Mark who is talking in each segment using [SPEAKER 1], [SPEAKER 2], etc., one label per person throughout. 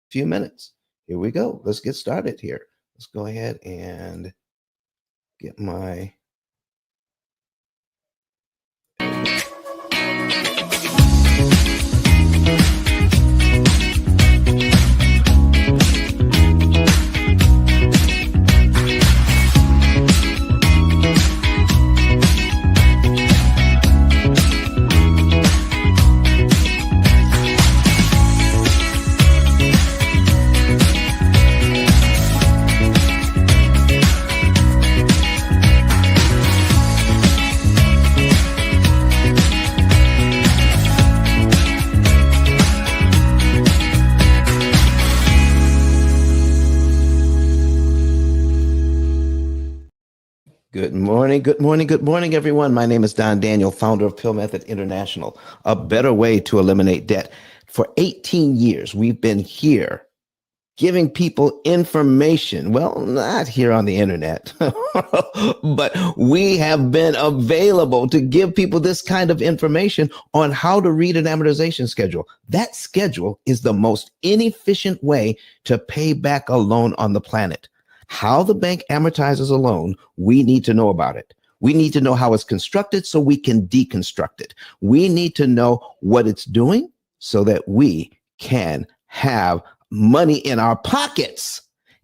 [SPEAKER 1] few minutes. Here we go. Let's get started here. Let's go ahead and get my Good morning, good morning, good morning, everyone. My name is Don Daniel, founder of Pill Method International, a better way to eliminate debt. For 18 years, we've been here giving people information. Well, not here on the internet, but we have been available to give people this kind of information on how to read an amortization schedule. That schedule is the most inefficient way to pay back a loan on the planet. How the bank amortizes a loan, we need to know about it. We need to know how it's constructed so we can deconstruct it. We need to know what it's doing so that we can have money in our pockets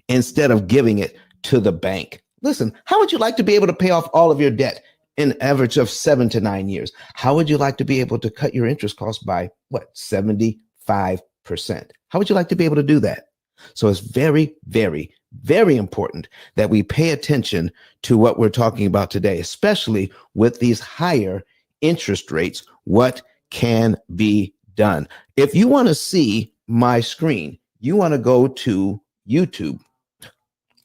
[SPEAKER 1] instead of giving it to the bank. Listen, how would you like to be able to pay off all of your debt in an average of 7 to 9 years? How would you like to be able to cut your interest costs by 75%? How would you like to be able to do that? So it's very, very, very important that we pay attention to what we're talking about today, especially with these higher interest rates. What can be done? If you want to see my screen, you want to go to YouTube.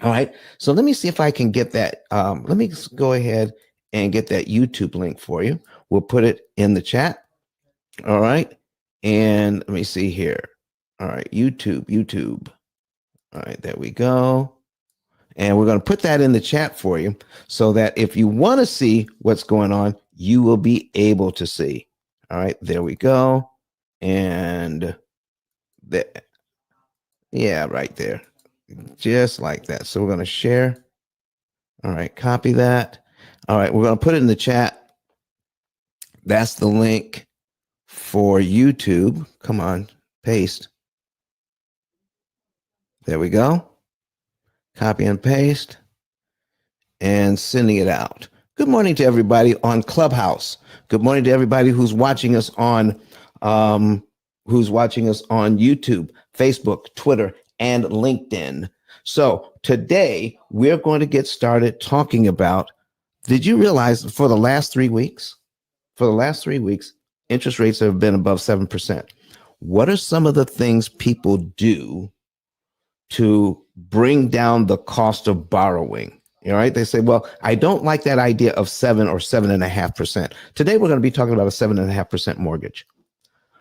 [SPEAKER 1] All right. So let me see if I can get that. Let me go ahead and get that YouTube link for you. We'll put it in the chat. All right. And let me see here. All right. YouTube. All right. There we go. And we're going to put that in the chat for you so that if you want to see what's going on, you will be able to see. All right. There we go. And there. Yeah, right there. Just like that. So we're going to share. All right. Copy that. All right. We're going to put it in the chat. That's the link for YouTube. Come on. Paste. There we go. Copy and paste. And sending it out. Good morning to everybody on Clubhouse. Good morning to everybody who's watching us on YouTube, Facebook, Twitter, and LinkedIn. So today we're going to get started talking about, did you realize for the last 3 weeks, interest rates have been above 7%. What are some of the things people do to bring down the cost of borrowing? All right. They say, well, I don't like that idea of 7 or 7.5%. Today, we're going to be talking about a 7.5% mortgage.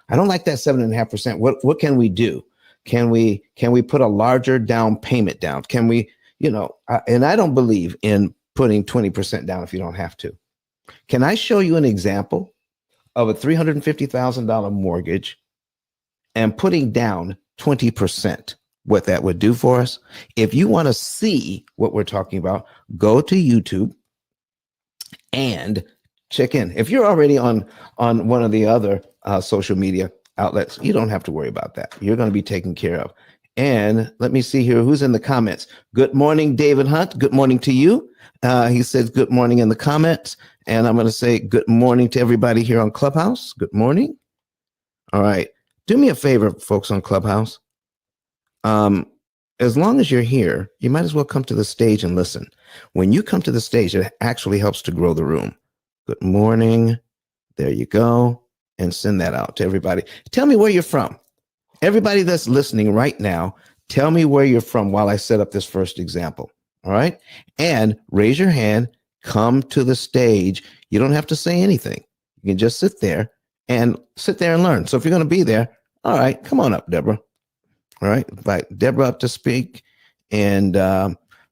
[SPEAKER 1] I don't like that 7.5%. What can we do? Can we put a larger down payment down? Can we, and I don't believe in putting 20% down if you don't have to. Can I show you an example of a $350,000 mortgage and putting down 20%? What that would do for us? If you want to see what we're talking about, go to YouTube and check in. If you're already on one of the other social media outlets, you don't have to worry about that. You're going to be taken care of. And let me see here who's in the comments. Good morning, David Hunt. Good morning to you. He says good morning in the comments. And I'm going to say good morning to everybody here on Clubhouse. Good morning. All right. Do me a favor, folks on Clubhouse. As long as you're here, you might as well come to the stage and listen. When you come to the stage, it actually helps to grow the room. Good morning. There you go. And send that out to everybody. Tell me where you're from. Everybody that's listening right now, tell me where you're from while I set up this first example. All right. And raise your hand, come to the stage. You don't have to say anything. You can just sit there and learn. So if you're going to be there, all right, come on up, Deborah. All right, invite Deborah up to speak. And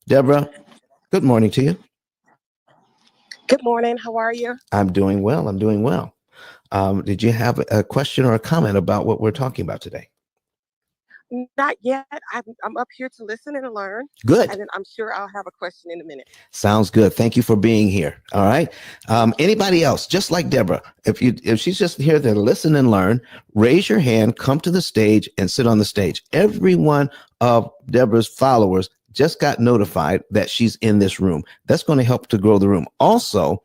[SPEAKER 1] Deborah, good morning to you.
[SPEAKER 2] Good morning. How are you?
[SPEAKER 1] I'm doing well. Did you have a question or a comment about what we're talking about today?
[SPEAKER 2] Not yet. I'm up here to listen and learn,
[SPEAKER 1] Good.
[SPEAKER 2] and then I'm sure I'll have a question in a minute.
[SPEAKER 1] Sounds good. Thank you for being here. All right.
[SPEAKER 2] Thank you.
[SPEAKER 1] Anybody else, just like Deborah, if she's just here to listen and learn, raise your hand, come to the stage, and sit on the stage. Every one of Deborah's followers just got notified that she's in this room. That's going to help to grow the room. Also,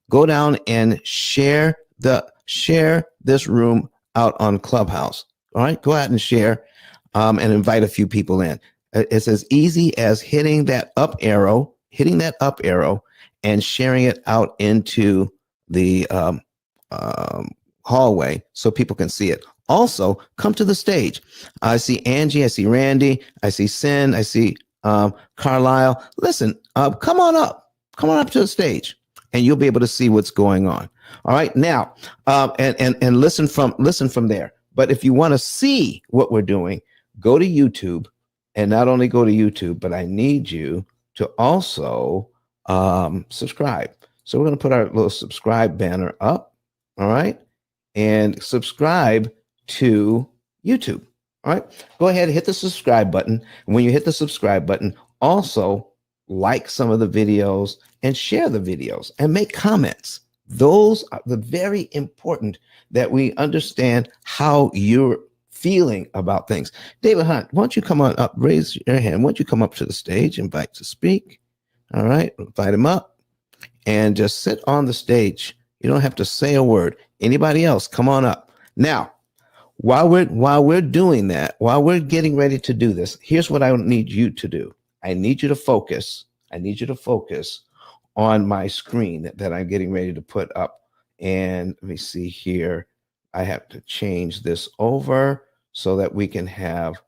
[SPEAKER 1] go down and share this room out on Clubhouse. All right, go out and share and invite a few people in. It's as easy as hitting that up arrow, and sharing it out into the hallway so people can see it. Also, come to the stage. I see Angie, I see Randy, I see Sin, I see Carlisle. Listen, come on up to the stage, and you'll be able to see what's going on. All right, now and listen from there. But if you want to see what we're doing, go to YouTube, and not only go to YouTube, but I need you to also subscribe. So we're going to put our little subscribe banner up. All right, and subscribe to YouTube. All right, go ahead and hit the subscribe button. When you hit the subscribe button, also like some of the videos and share the videos and make comments. Those are the very important, that we understand how you're feeling about things. David Hunt, why don't you come on up, raise your hand. Why don't you come up to the stage, invite to speak. All right, invite him up and just sit on the stage. You don't have to say a word. Anybody else, come on up. Now, while we're doing that, while we're getting ready to do this, here's what I need you to do. I need you to focus. On my screen that I'm getting ready to put up. And let me see here. I have to change this over so that we can have,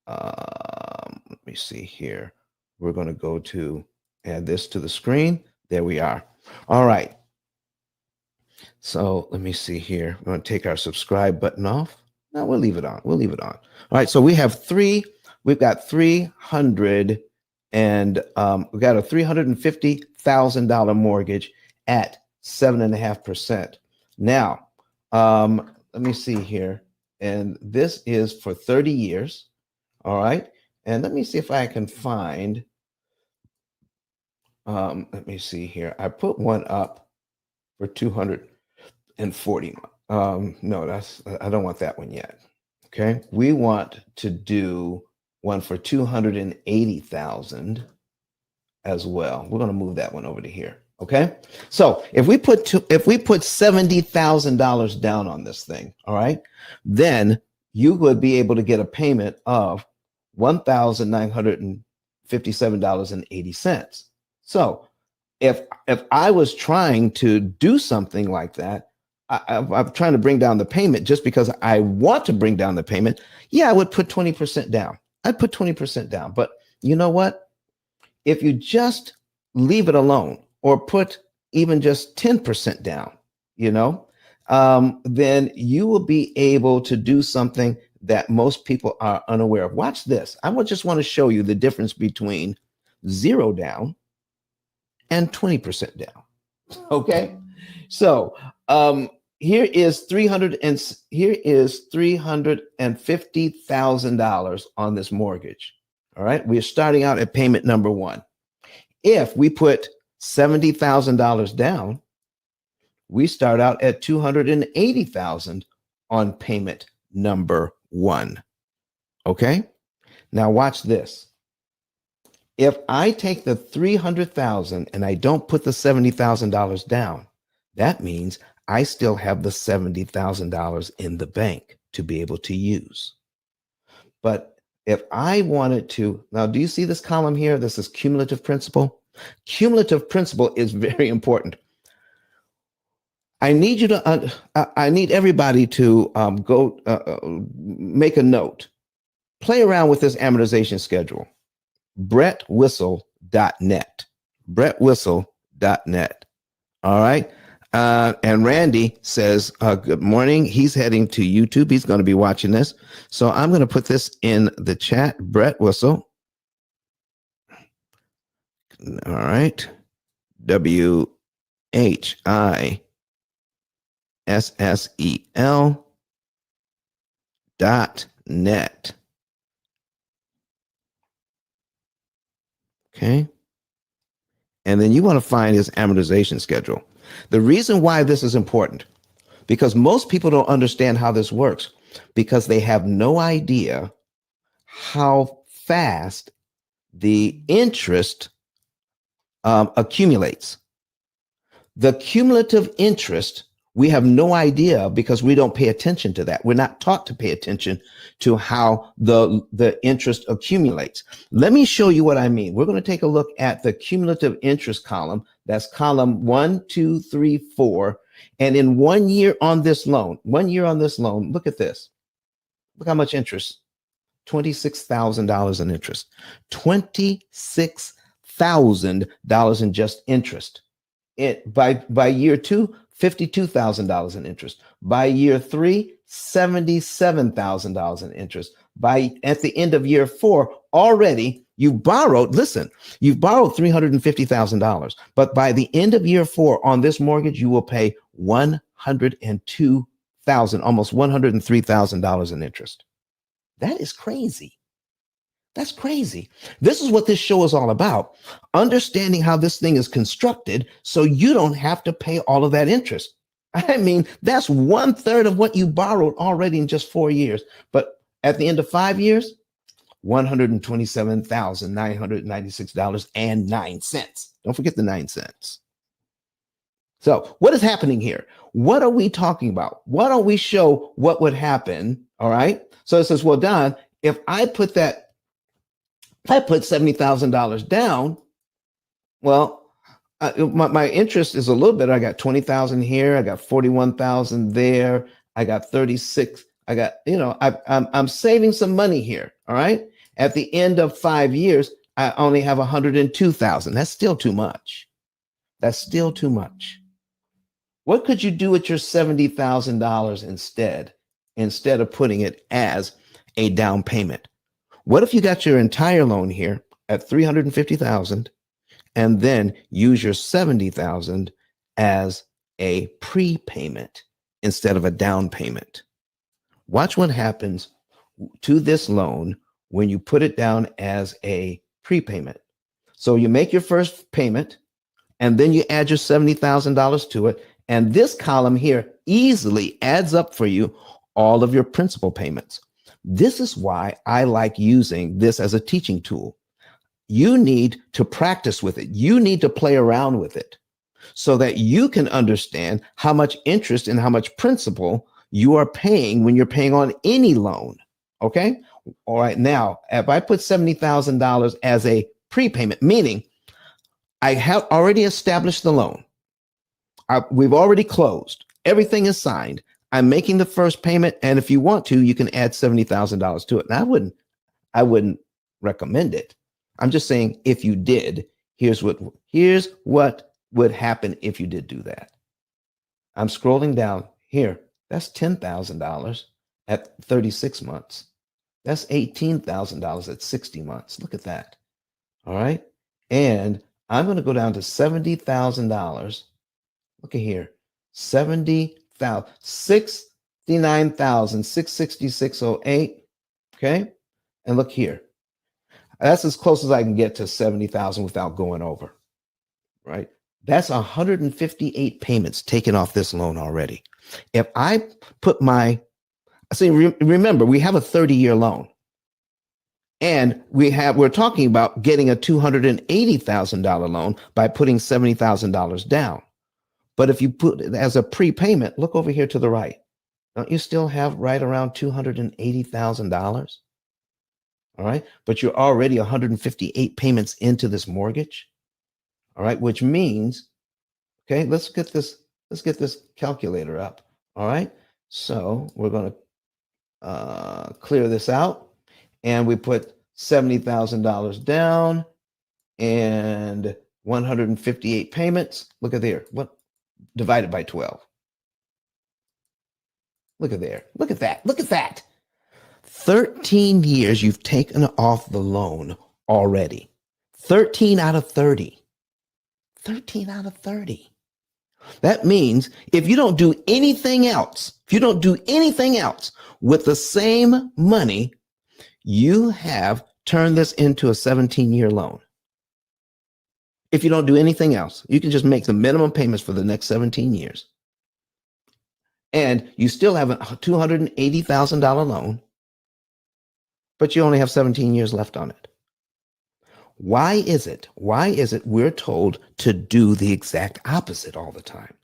[SPEAKER 1] let me see here. We're going to go to add this to the screen. There we are. All right. So let me see here. We're going to take our subscribe button off. No, we'll leave it on. All right. So we've got 300 and we got a $350,000 mortgage at 7.5%. Now, let me see here. And this is for 30 years. All right. And let me see if I can find, let me see here. I put one up for 240. No, I don't want that one yet. Okay. We want to do one for 280,000 as well. We're going to move that one over to here. Okay. So if we put $70,000 down on this thing, all right, then you would be able to get a payment of $1,957.80. So if I was trying to do something like that, I'm trying to bring down the payment just because I want to bring down the payment. Yeah, I would put 20% down. I'd put 20% down. But you know what? If you just leave it alone or put even just 10% down, then you will be able to do something that most people are unaware of. Watch this. Just want to show you the difference between 0 down and 20% down. Okay. So here is $350,000 on this mortgage. All right. We're starting out at payment number 1. If we put $70,000 down, we start out at $280,000 on payment number 1. Okay. Now watch this. If I take the $300,000 and I don't put the $70,000 down, that means I still have the $70,000 in the bank to be able to use. But if I wanted to, now do you see this column here? This is cumulative principal. Cumulative principal is very important. I need I need everybody to go make a note. Play around with this amortization schedule. BrettWhistle.net. BrettWhistle.net. All right. And Randy says, good morning. He's heading to YouTube. He's going to be watching this. So I'm going to put this in the chat. Brett Whistle. All right. WHISSEL.net. Okay. And then you want to find his amortization schedule. The reason why this is important, because most people don't understand how this works, because they have no idea how fast the interest accumulates. The cumulative interest, we have no idea because we don't pay attention to that. We're not taught to pay attention to how the interest accumulates. Let me show you what I mean. We're going to take a look at the cumulative interest column. That's column 1, 2, 3, 4. And in 1 year on this loan, 1 year on this loan, look at this. Look how much interest. $26,000 in interest. $26,000 in just interest. By year 2, $52,000 in interest. By year 3, $77,000 in interest. At the end of year 4, already you've borrowed $350,000. But by the end of year 4 on this mortgage, you will pay $102,000, almost $103,000 in interest. That is crazy. That's crazy. This is what this show is all about. Understanding how this thing is constructed so you don't have to pay all of that interest. I mean, that's 1/3 of what you borrowed already in just 4 years. But at the end of 5 years, $127,996.09. Don't forget the 9 cents. So what is happening here? What are we talking about? Why don't we show what would happen? All right. So it says, well, Don, if I put $70,000 down, well, my interest is a little bit. I got 20,000 here. I got 41,000 there. I got 36. I got, I'm saving some money here. All right. At the end of 5 years, I only have 102,000. That's still too much. That's still too much. What could you do with your $70,000 instead of putting it as a down payment? What if you got your entire loan here at $350,000 and then use your $70,000 as a prepayment instead of a down payment? Watch what happens to this loan when you put it down as a prepayment. So you make your first payment and then you add your $70,000 to it. And this column here easily adds up for you all of your principal payments. This is why I like using this as a teaching tool. You need to practice with it. You need to play around with it so that you can understand how much interest and how much principal you are paying when you're paying on any loan. Okay. All right. Now, if I put $70,000 as a prepayment, meaning I have already established the loan. We've already closed. Everything is signed. I'm making the first payment. And if you want to, you can add $70,000 to it. And I wouldn't recommend it. I'm just saying, if you did, here's what would happen if you did do that. I'm scrolling down here. That's $10,000 at 36 months. That's $18,000 at 60 months. Look at that. All right. And I'm going to go down to $70,000. Look at here. 70,000, 69,666.08. Okay. And look here. That's as close as I can get to 70,000 without going over. Right. That's 158 payments taken off this loan already. If I put remember, we have a 30-year loan. And we're talking about getting a $280,000 loan by putting $70,000 down. But if you put it as a prepayment, look over here to the right. Don't you still have right around $280,000? All right. But you're already 158 payments into this mortgage. All right. Which means, okay, let's get this calculator up. All right. So we're going to clear this out. And we put $70,000 down and 158 payments. Look at there. What? Divided by 12. Look at there. Look at that. Look at that. 13 years you've taken off the loan already. 13 out of 30. 13 out of 30. That means if you don't do anything else, with the same money, you have turned this into a 17-year loan. If you don't do anything else, you can just make the minimum payments for the next 17 years. And you still have a $280,000 loan, but you only have 17 years left on it. Why is it we're told to do the exact opposite all the time?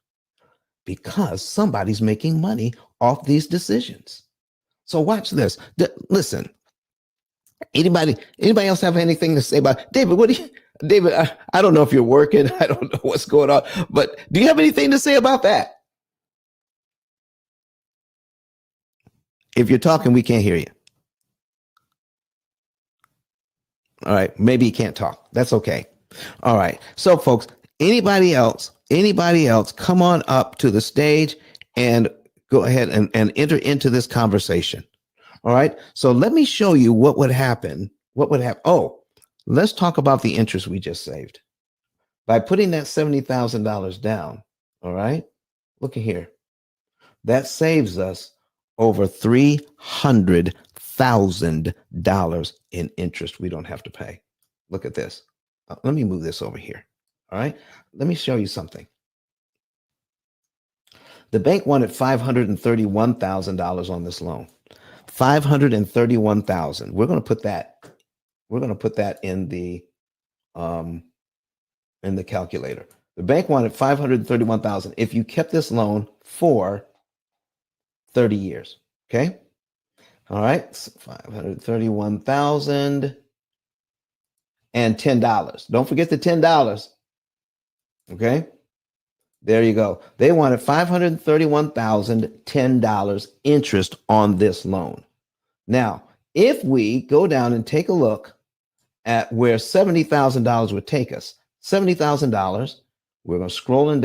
[SPEAKER 1] Because somebody's making money off these decisions. So watch this. Listen, anybody else have anything to say about it? David? David, I don't know if you're working. I don't know what's going on, but do you have anything to say about that? If you're talking, we can't hear you. All right. Maybe you can't talk. That's okay. All right. So folks, anybody else, come on up to the stage and go ahead and enter into this conversation. All right. So let me show you what would happen. Oh, let's talk about the interest we just saved. By putting that $70,000 down, all right, look at here. That saves us over $300,000 in interest we don't have to pay. Look at this. Let me move this over here. All right. Let me show you something. The bank wanted $531,000 on this loan. $531,000. We're going to put that in the calculator. The bank wanted $531,000 if you kept this loan for 30 years. Okay. All right. So $531,000 and $10. Don't forget the $10. Okay. There you go. They wanted $531,010 interest on this loan. Now, if we go down and take a look at where $70,000 would take us, $70,000, we're scrolling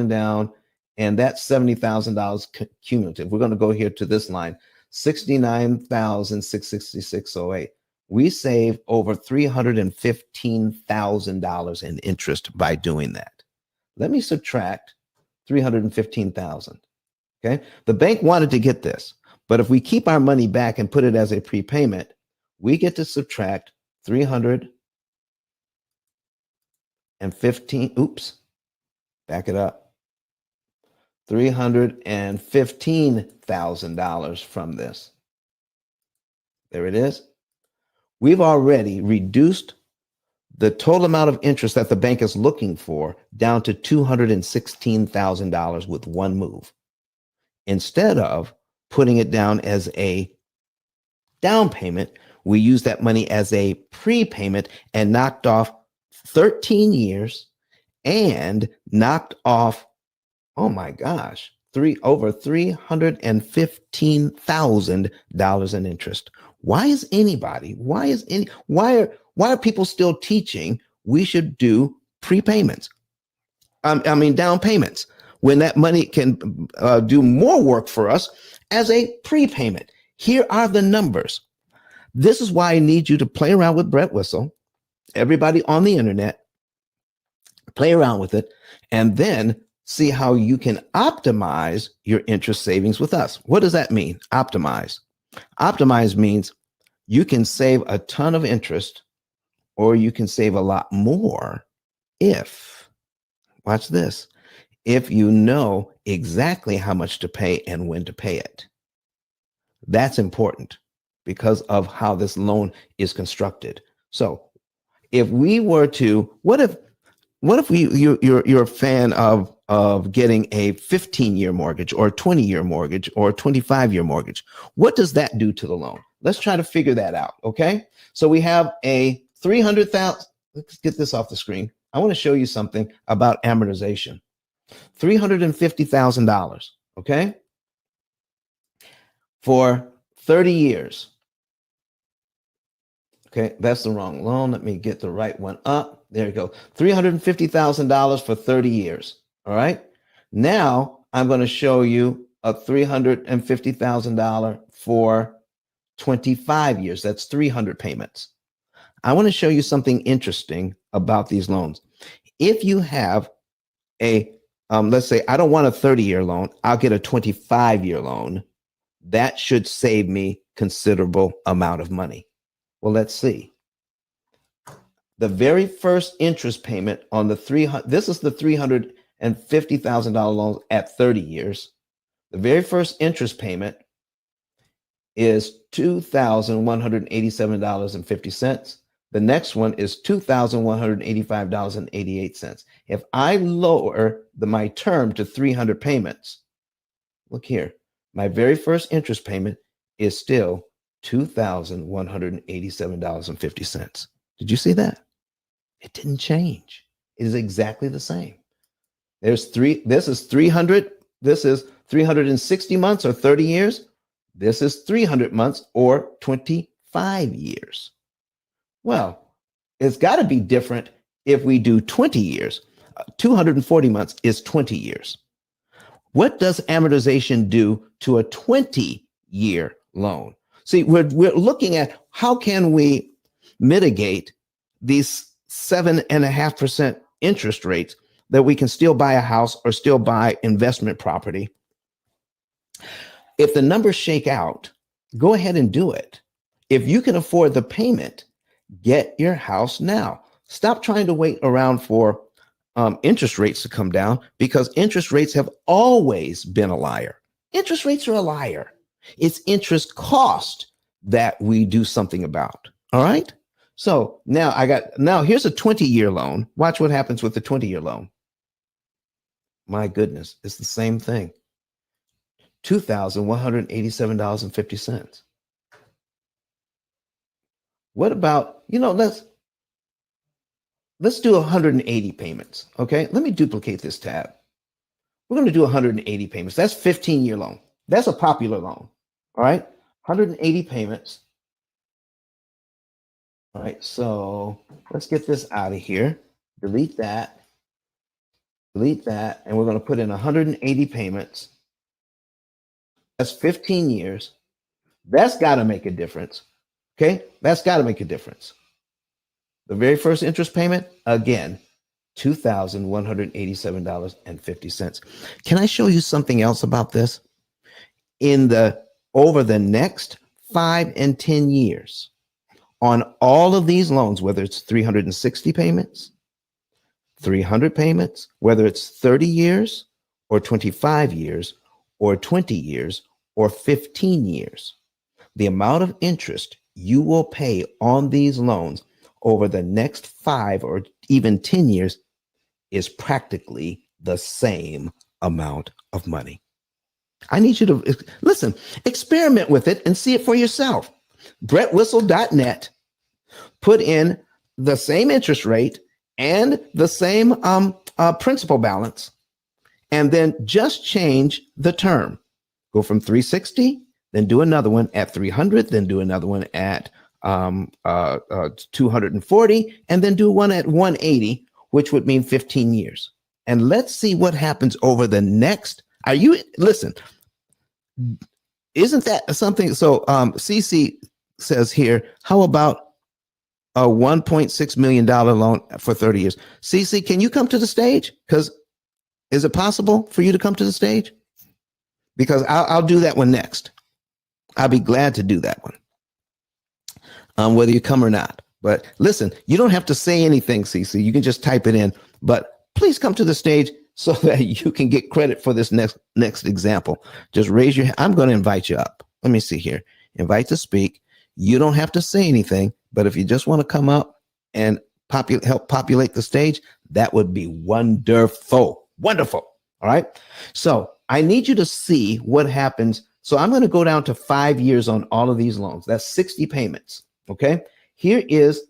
[SPEAKER 1] down, and that's $70,000 cumulative. We're going to go here to this line, $69,666.08. We save over $315,000 in interest by doing that. Let me subtract 315,000. Okay. The bank wanted to get this, but if we keep our money back and put it as a prepayment, we get to subtract 315. Oops. Back it up. $315,000 from this. There it is. We've already reduced the total amount of interest that the bank is looking for down to $216,000 with one move, instead of putting it down as a down payment. We use that money as a prepayment and knocked off 13 years and knocked off, oh my gosh, over $315,000 in interest. Why are people still teaching we should do prepayments? Down payments, when that money can do more work for us as a prepayment. Here are the numbers. This is why I need you to play around with Brett Whistle. Everybody on the internet, play around with it, and then see how you can optimize your interest savings with us. What does that mean? Optimize. Optimize means you can save a ton of interest, or you can save a lot more if, watch this, if you know exactly how much to pay and when to pay it. That's important because of how this loan is constructed. So if we were to, what if you're a fan of getting a 15-year mortgage or a 20-year mortgage or a 25-year mortgage? What does that do to the loan? Let's try to figure that out. Okay. So we have a 300,000. Let's get this off the screen. I want to show you something about amortization. $350,000. Okay. For 30 years. Okay. That's the wrong loan. Let me get the right one up. There you go. $350,000 for 30 years. All right. Now I'm going to show you a $350,000 for 25 years. That's 300 payments. I want to show you something interesting about these loans. If you have a, let's say I don't want a 30-year loan, I'll get a 25-year loan. That should save me considerable amount of money. Well, let's see. the very first interest payment on the 300, this is the $350,000 loan at 30 years. The very first interest payment is $2,187.50. The next one is $2,185.88. If I lower my term to 300 payments, look here, my very first interest payment is still $2,187.50. Did you see that? It didn't change. It is exactly the same. This is 300, this is 360 months or 30 years. This is 300 months or 25 years. Well, it's got to be different if we do 20 years. 240 months is 20 years. What does amortization do to a 20-year loan? See, we're looking at how can we mitigate these 7.5% interest rates that we can still buy a house or still buy investment property. If the numbers shake out, go ahead and do it. If you can afford the payment, get your house now. Stop trying to wait around for interest rates to come down, because interest rates have always been a liar. Interest rates are a liar. It's interest cost that we do something about. All right. So now here's a 20-year loan. Watch what happens with the 20-year loan. My goodness, it's the same thing. $2,187.50. What about, let's do 180 payments. Okay, let me duplicate this tab. We're going to do 180 payments. That's 15-year loan. That's a popular loan. All right, 180 payments. All right, so let's get this out of here. Delete that, and we're going to put in 180 payments. That's 15 years. That's got to make a difference. Okay, that's got to make a difference. The very first interest payment, again, $2,187.50. Can I show you something else about this? Over the next 5 and 10 years, on all of these loans, whether it's 360 payments, 300 payments, whether it's 30 years or 25 years or 20 years or 15 years, the amount of interest you will pay on these loans over the next 5 or even 10 years is practically the same amount of money. I need you to listen, experiment with it and see it for yourself. BrettWhistle.net, put in the same interest rate and the same principal balance, and then just change the term. Go from 360, then do another one at 300, then do another one at 240, and then do one at 180, which would mean 15 years. And let's see what happens over the next. Listen, isn't that something? So CC says here, how about a $1.6 million loan for 30 years? CC, can you come to the stage? Because is it possible for you to come to the stage? Because I'll do that one next. I'll be glad to do that one, whether you come or not. But listen, you don't have to say anything, CC. You can just type it in. But please come to the stage so that you can get credit for this next example. Just raise your hand. I'm going to invite you up. Let me see here. Invite to speak. You don't have to say anything, but if you just want to come up and help populate the stage, that would be wonderful. Wonderful. All right. So I need you to see what happens. So I'm going to go down to 5 years on all of these loans. That's 60 payments. Okay. Here is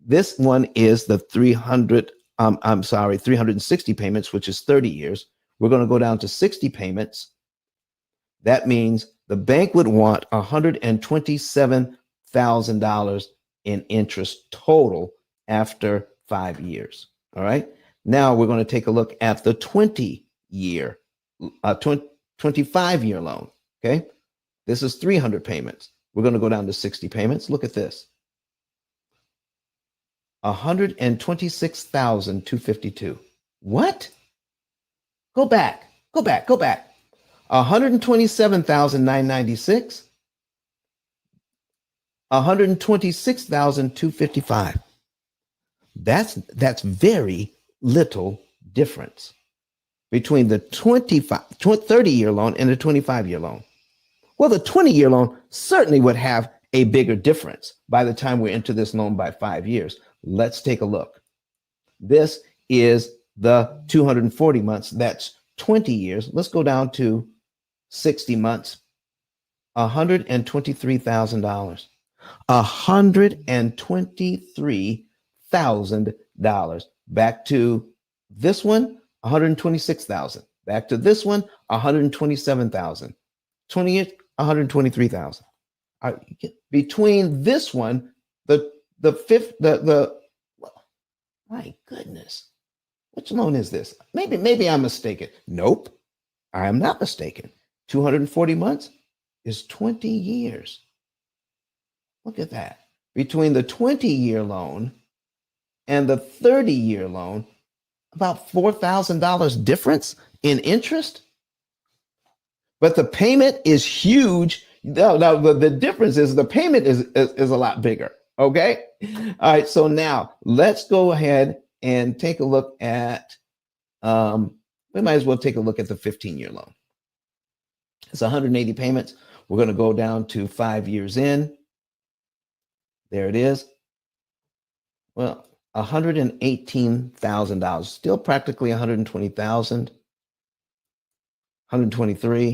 [SPEAKER 1] this one is the 360 payments, which is 30 years. We're going to go down to 60 payments. That means the bank would want $127,000 in interest total after 5 years. All right. Now we're going to take a look at the 25-year loan. Okay. This is 300 payments. We're going to go down to 60 payments. Look at this. $126,252. What? Go back. $127,996. $126,255. That's very little difference between the 30-year loan and the 25-year loan. Well, the 20-year loan certainly would have a bigger difference by the time we're into this loan by 5 years. Let's take a look. This is the 240 months. That's 20 years. Let's go down to 60 months. $123,000. $123,000. Back to this one, $126,000. Back to this one, $127,000. 20 years, $123,000. Between this one, the my goodness, which loan is this? Maybe I'm mistaken. Nope, I am not mistaken. 240 months is 20 years. Look at that. Between the 20-year loan and the 30-year loan, about $4,000 difference in interest. But the payment is huge. Now the difference is the payment is a lot bigger. Okay. All right. So now let's go ahead and take a look at, we might as well take a look at the 15-year loan. It's 180 payments. We're going to go down to 5 years in. There it is. Well, $118,000, still practically 120,000, 123,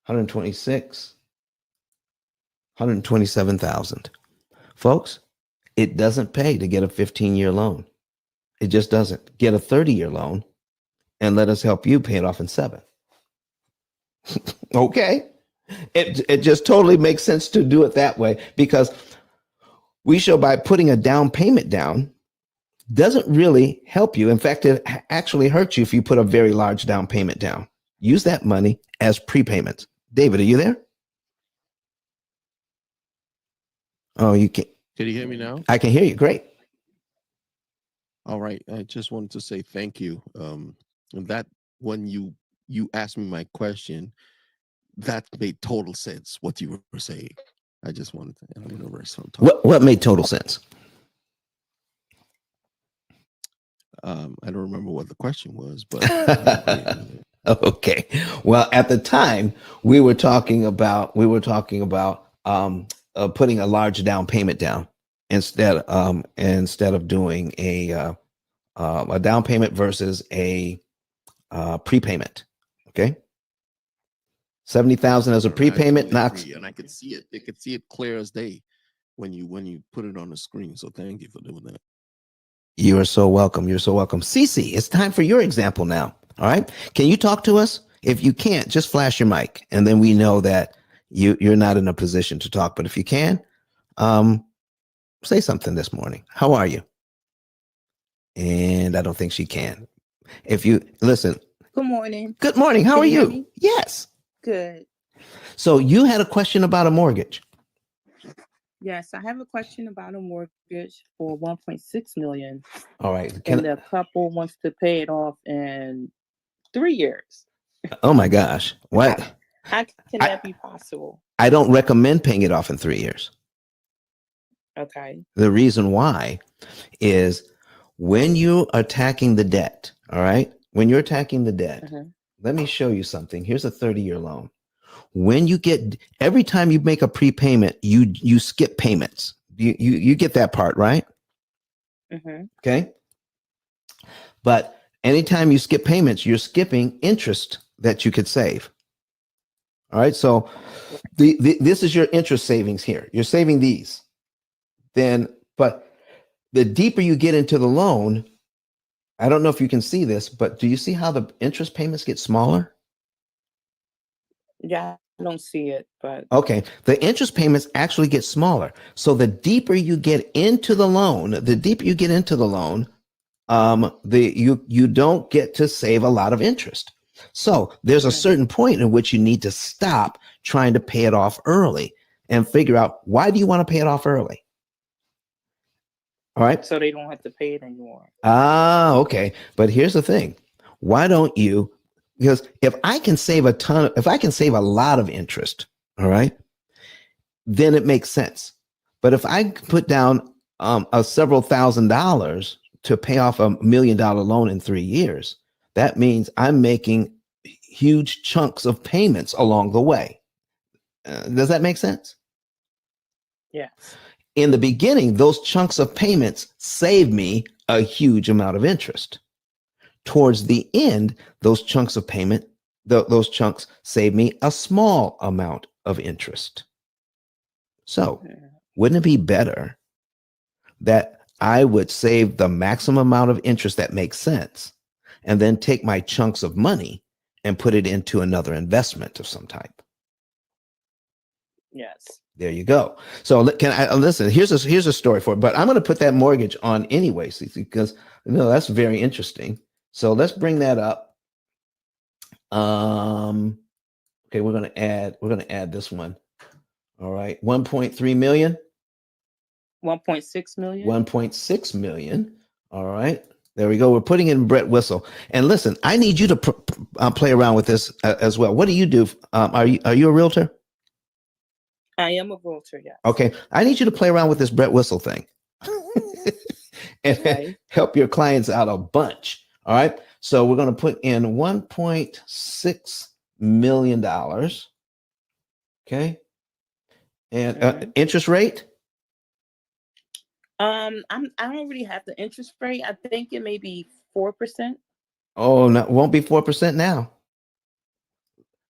[SPEAKER 1] 126, 127,000. Folks, it doesn't pay to get a 15-year loan. It just doesn't. Get a 30-year loan and let us help you pay it off in 7. Okay. It just totally makes sense to do it that way, because we show by putting a down payment down doesn't really help you. In fact, it actually hurts you if you put a very large down payment down. Use that money as prepayments. David, are you there? Oh, you can't.
[SPEAKER 3] Can you hear me now?
[SPEAKER 1] I can hear you. Great.
[SPEAKER 3] All right. I just wanted to say thank you. And that when you asked me my question, that made total sense, what you were saying. I just wanted to, I'm going to rest on top.
[SPEAKER 1] What made total sense?
[SPEAKER 3] I don't remember what the question was, but
[SPEAKER 1] okay. Well, at the time we were talking about putting a large down payment down instead of doing a down payment versus a prepayment. Okay. 70,000 as a prepayment,
[SPEAKER 3] and I could see it. They could see it clear as day when you put it on the screen. So thank you for doing that.
[SPEAKER 1] You are so welcome. You're so welcome. Cece, it's time for your example now. All right. Can you talk to us? If you can't, just flash your mic, and then we know that you're not in a position to talk. But if you can, say something this morning. How are you? And I don't think she can. If you listen.
[SPEAKER 4] Good morning.
[SPEAKER 1] Good morning. How are you? Yes.
[SPEAKER 4] Good.
[SPEAKER 1] So you had a question about a mortgage.
[SPEAKER 4] Yes, I have a question about a mortgage for $1.6 million.
[SPEAKER 1] All right.
[SPEAKER 4] And the couple wants to pay it off in 3 years.
[SPEAKER 1] Oh my gosh. What?
[SPEAKER 4] How can that be possible?
[SPEAKER 1] I don't recommend paying it off in 3 years.
[SPEAKER 4] Okay.
[SPEAKER 1] The reason why is when you are attacking the debt, all right? When you're attacking the debt, let me show you something. Here's a 30-year loan. When you get, every time you make a prepayment, you skip payments. You get that part, right? Okay. But anytime you skip payments, you're skipping interest that you could save. All right. So this is your interest savings here. You're saving these. But the deeper you get into the loan, I don't know if you can see this, but do you see how the interest payments get smaller?
[SPEAKER 4] Yeah, I don't see it, but
[SPEAKER 1] okay. The interest payments actually get smaller. So the deeper you get into the loan, you don't get to save a lot of interest. So there's a certain point in which you need to stop trying to pay it off early and figure out, why do you want to pay it off early? All right.
[SPEAKER 4] So they don't have to pay it anymore.
[SPEAKER 1] Okay. But here's the thing. Why don't you, because if I can save a lot of interest, all right, then it makes sense. But if I put down several $1,000s to pay off $1 million loan in 3 years. That means I'm making huge chunks of payments along the way. Does that make sense?
[SPEAKER 4] Yes.
[SPEAKER 1] In the beginning, those chunks of payments save me a huge amount of interest. Towards the end, those chunks of payment, those chunks save me a small amount of interest. So, wouldn't it be better that I would save the maximum amount of interest that makes sense and then take my chunks of money and put it into another investment of some type?
[SPEAKER 4] Yes.
[SPEAKER 1] There you go. So can I listen? Here's a story for it, but I'm going to put that mortgage on anyway, Cece, because that's very interesting. So let's bring that up. Okay, we're going to add this one. All right, 1.3 million.
[SPEAKER 4] 1.6 million.
[SPEAKER 1] 1.6 million. All right, there we go. We're putting in Brett Whistle. And listen, I need you to play around with this as well. What do you do? Are you a realtor?
[SPEAKER 4] I am a realtor, yes.
[SPEAKER 1] Okay, I need you to play around with this Brett Whistle thing and
[SPEAKER 4] Right.
[SPEAKER 1] help your clients out a bunch. All right, so we're going to put in $1.6 million. Okay, and interest rate.
[SPEAKER 4] I don't really have the interest rate. I think it may be 4%.
[SPEAKER 1] Oh, no, it won't be 4% now.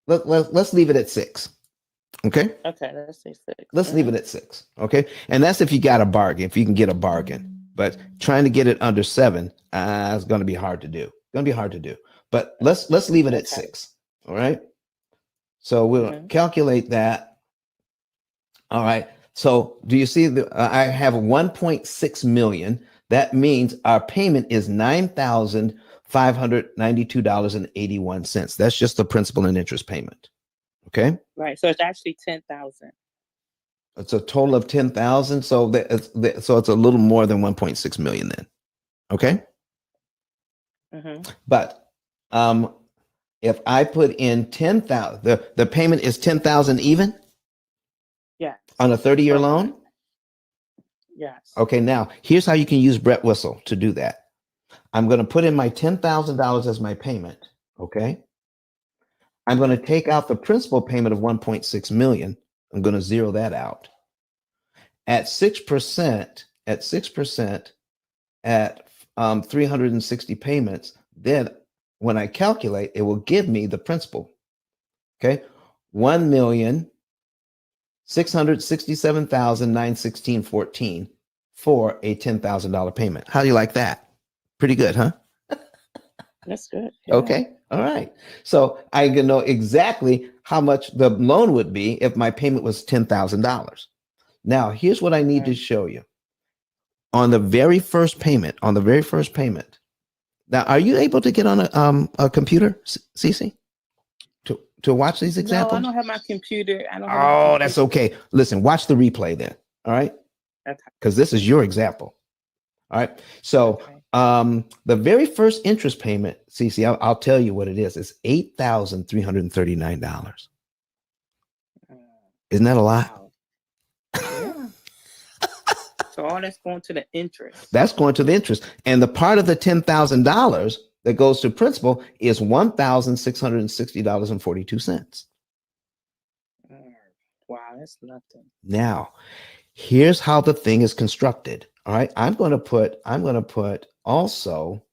[SPEAKER 1] Let's leave it at 6. Okay.
[SPEAKER 4] Okay, let's say 6.
[SPEAKER 1] Let's leave it at 6. Okay. And that's if you got a bargain, if you can get a bargain. But trying to get it under 7 is going to be hard to do. But let's leave it at 6. All right. So we'll calculate that. All right. So do you see I have 1.6 million. That means our payment is $9,592.81. That's just the principal and interest payment. Okay.
[SPEAKER 4] Right. So it's actually 10,000.
[SPEAKER 1] It's a total of 10,000. So so it's a little more than 1.6 million then. Okay. But if I put in 10,000, the payment is 10,000 even.
[SPEAKER 4] Yeah.
[SPEAKER 1] On a 30-year loan.
[SPEAKER 4] Yes.
[SPEAKER 1] Okay. Now here's how you can use Brett Whistle to do that. I'm going to put in my $10,000 as my payment. Okay. I'm going to take out the principal payment of 1.6 million. I'm going to zero that out. At 6%, at 360 payments, then when I calculate, it will give me the principal. Okay, $1,667,916.14 for a $10,000 payment. How do you like that? Pretty good, huh?
[SPEAKER 4] That's good. Yeah.
[SPEAKER 1] Okay. All right. So I can know exactly how much the loan would be if my payment was $10,000. Now, here's what I need to show you. On the very first payment, Now, are you able to get on a computer, Cece, to watch these examples?
[SPEAKER 4] No, I don't have my computer.
[SPEAKER 1] That's okay. Listen, watch the replay then. All right.
[SPEAKER 4] Okay.
[SPEAKER 1] Because this is your example. All right. So the very first interest payment, Cece, I'll tell you what it is. It's $8,339. Isn't that a lot?
[SPEAKER 4] Wow. Yeah. So all that's going to the interest.
[SPEAKER 1] That's going to the interest. And the part of the $10,000 that goes to principal is $1,660.42.
[SPEAKER 4] Wow, that's nothing.
[SPEAKER 1] Now, here's how the thing is constructed. All right. I'm going to put also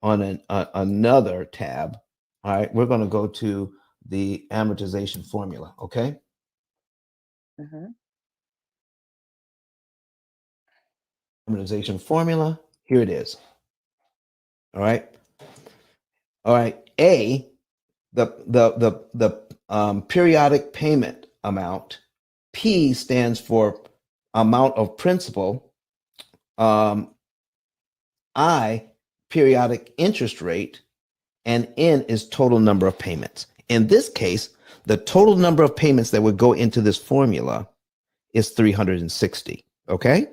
[SPEAKER 1] on another tab. All right. We're going to go to the amortization formula. Okay. Amortization formula. Here it is. All right. All right. A, the periodic payment amount. P stands for amount of principal. I, periodic interest rate, and N is total number of payments. In this case, the total number of payments that would go into this formula is 360. Okay.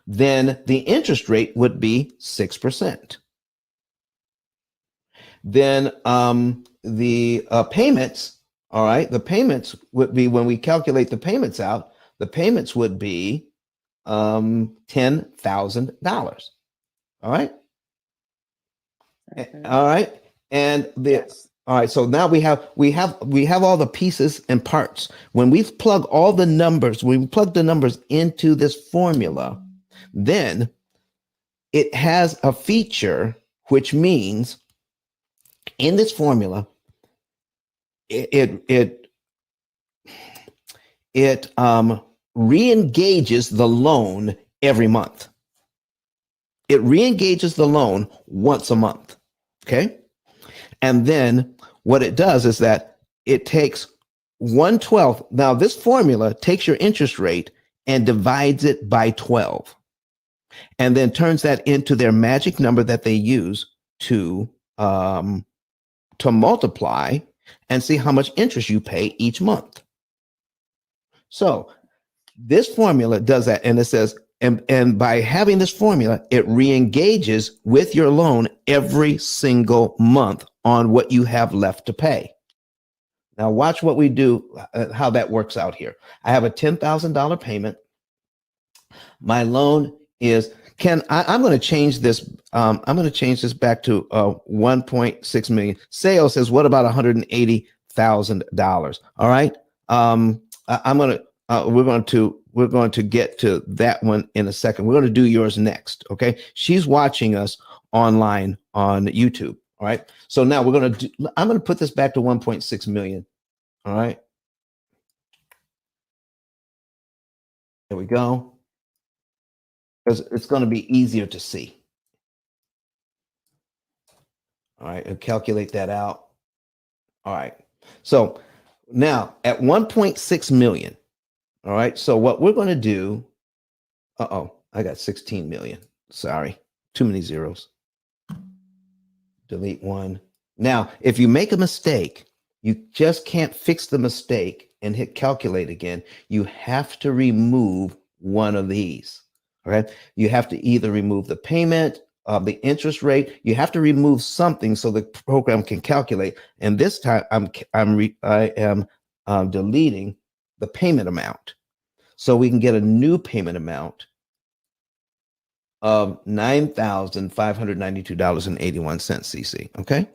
[SPEAKER 1] Then the interest rate would be 6%. Then the payments, all right, the payments would be, when we calculate the payments out, the payments would be $10,000. All right.
[SPEAKER 4] Mhm.
[SPEAKER 1] All right. And
[SPEAKER 2] Yes.
[SPEAKER 1] all right. So now we have all the pieces and parts. When we plug all the numbers, when we plug the numbers into this formula, then it has a feature, which means in this formula, it re-engages the loan every month. It re-engages the loan once a month. Okay. And then what it does is that it takes 1/12. Now, this formula takes your interest rate and divides it by 12, and then turns that into their magic number that they use to um, multiply and see how much interest you pay each month. So this formula does that, and it says, and by having this formula, it re-engages with your loan every single month on what you have left to pay. Now watch what we do, how that works out here. I have a $10,000 payment. My loan is, I'm going to change this. I'm going to change this back to 1.6 million. Sales says, what about $180,000? All right. I'm going to, we're going to get to that one in a second. We're going to do yours next. Okay. She's watching us online on YouTube. All right. So now I'm going to put this back to 1.6 million. All right. There we go. Because it's going to be easier to see. All right. And calculate that out. All right. So now at 1.6 million. All right. So what we're going to do. I got 16 million. Sorry. Too many zeros. Delete one. Now, if you make a mistake, you just can't fix the mistake and hit calculate again. You have to remove one of these. All right. You have to either remove the payment, the interest rate. You have to remove something so the program can calculate. And this time, I am deleting the payment amount, so we can get a new payment amount of $9,592.81. CC. Okay.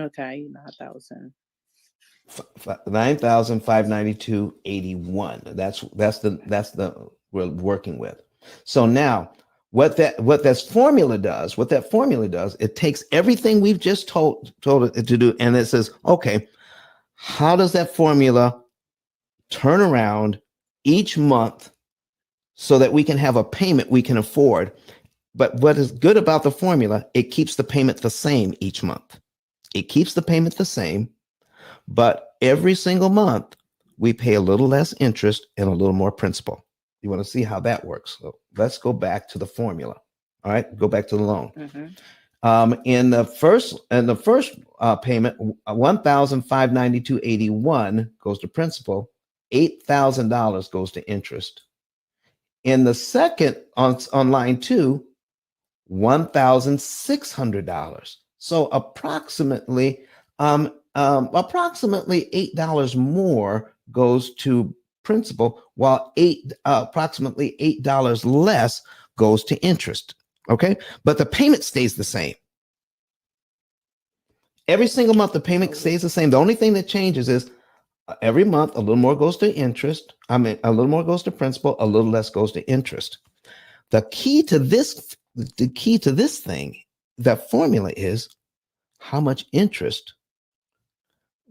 [SPEAKER 4] Okay, 9,000.
[SPEAKER 1] 9,592.81. That's the we're working with. So now what that formula does, it takes everything we've just told it to do, and it says, okay, how does that formula turn around each month so that we can have a payment we can afford? But what is good about the formula, it keeps the payment the same each month. It keeps the payment the same. But every single month, we pay a little less interest and a little more principal. You want to see how that works? So let's go back to the formula. All right, go back to the loan. In the first payment, $1,592.81 goes to principal. $8,000 goes to interest. In the second, on line 2, $1,600. So approximately $8 more goes to principal, while approximately $8 less goes to interest. Okay, but the payment stays the same. Every single month, the payment stays the same. The only thing that changes is every month a little more goes to interest. A little more goes to principal. A little less goes to interest. The key to this thing, that formula, is how much interest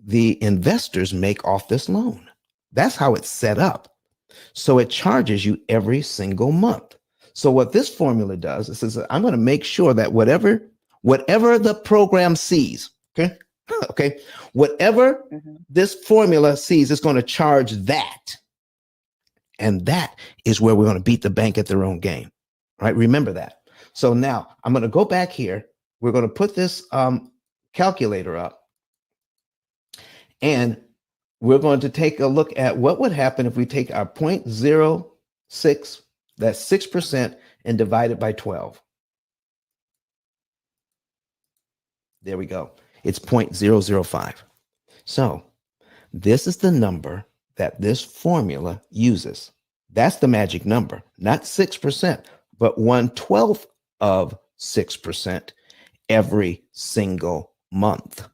[SPEAKER 1] the investors make off this loan. That's how it's set up. So it charges you every single month. So what this formula does, it says, I'm going to make sure that whatever the program sees, okay, whatever this formula sees, it's going to charge that. And that is where we're going to beat the bank at their own game. Right? Remember that. So now I'm going to go back here. We're going to put this calculator up, and we're going to take a look at what would happen if we take our 0.06, that's 6%, and divide it by 12. There we go. It's 0.005. So this is the number that this formula uses. That's the magic number, not 6%, but 1/12 of 6% every single month.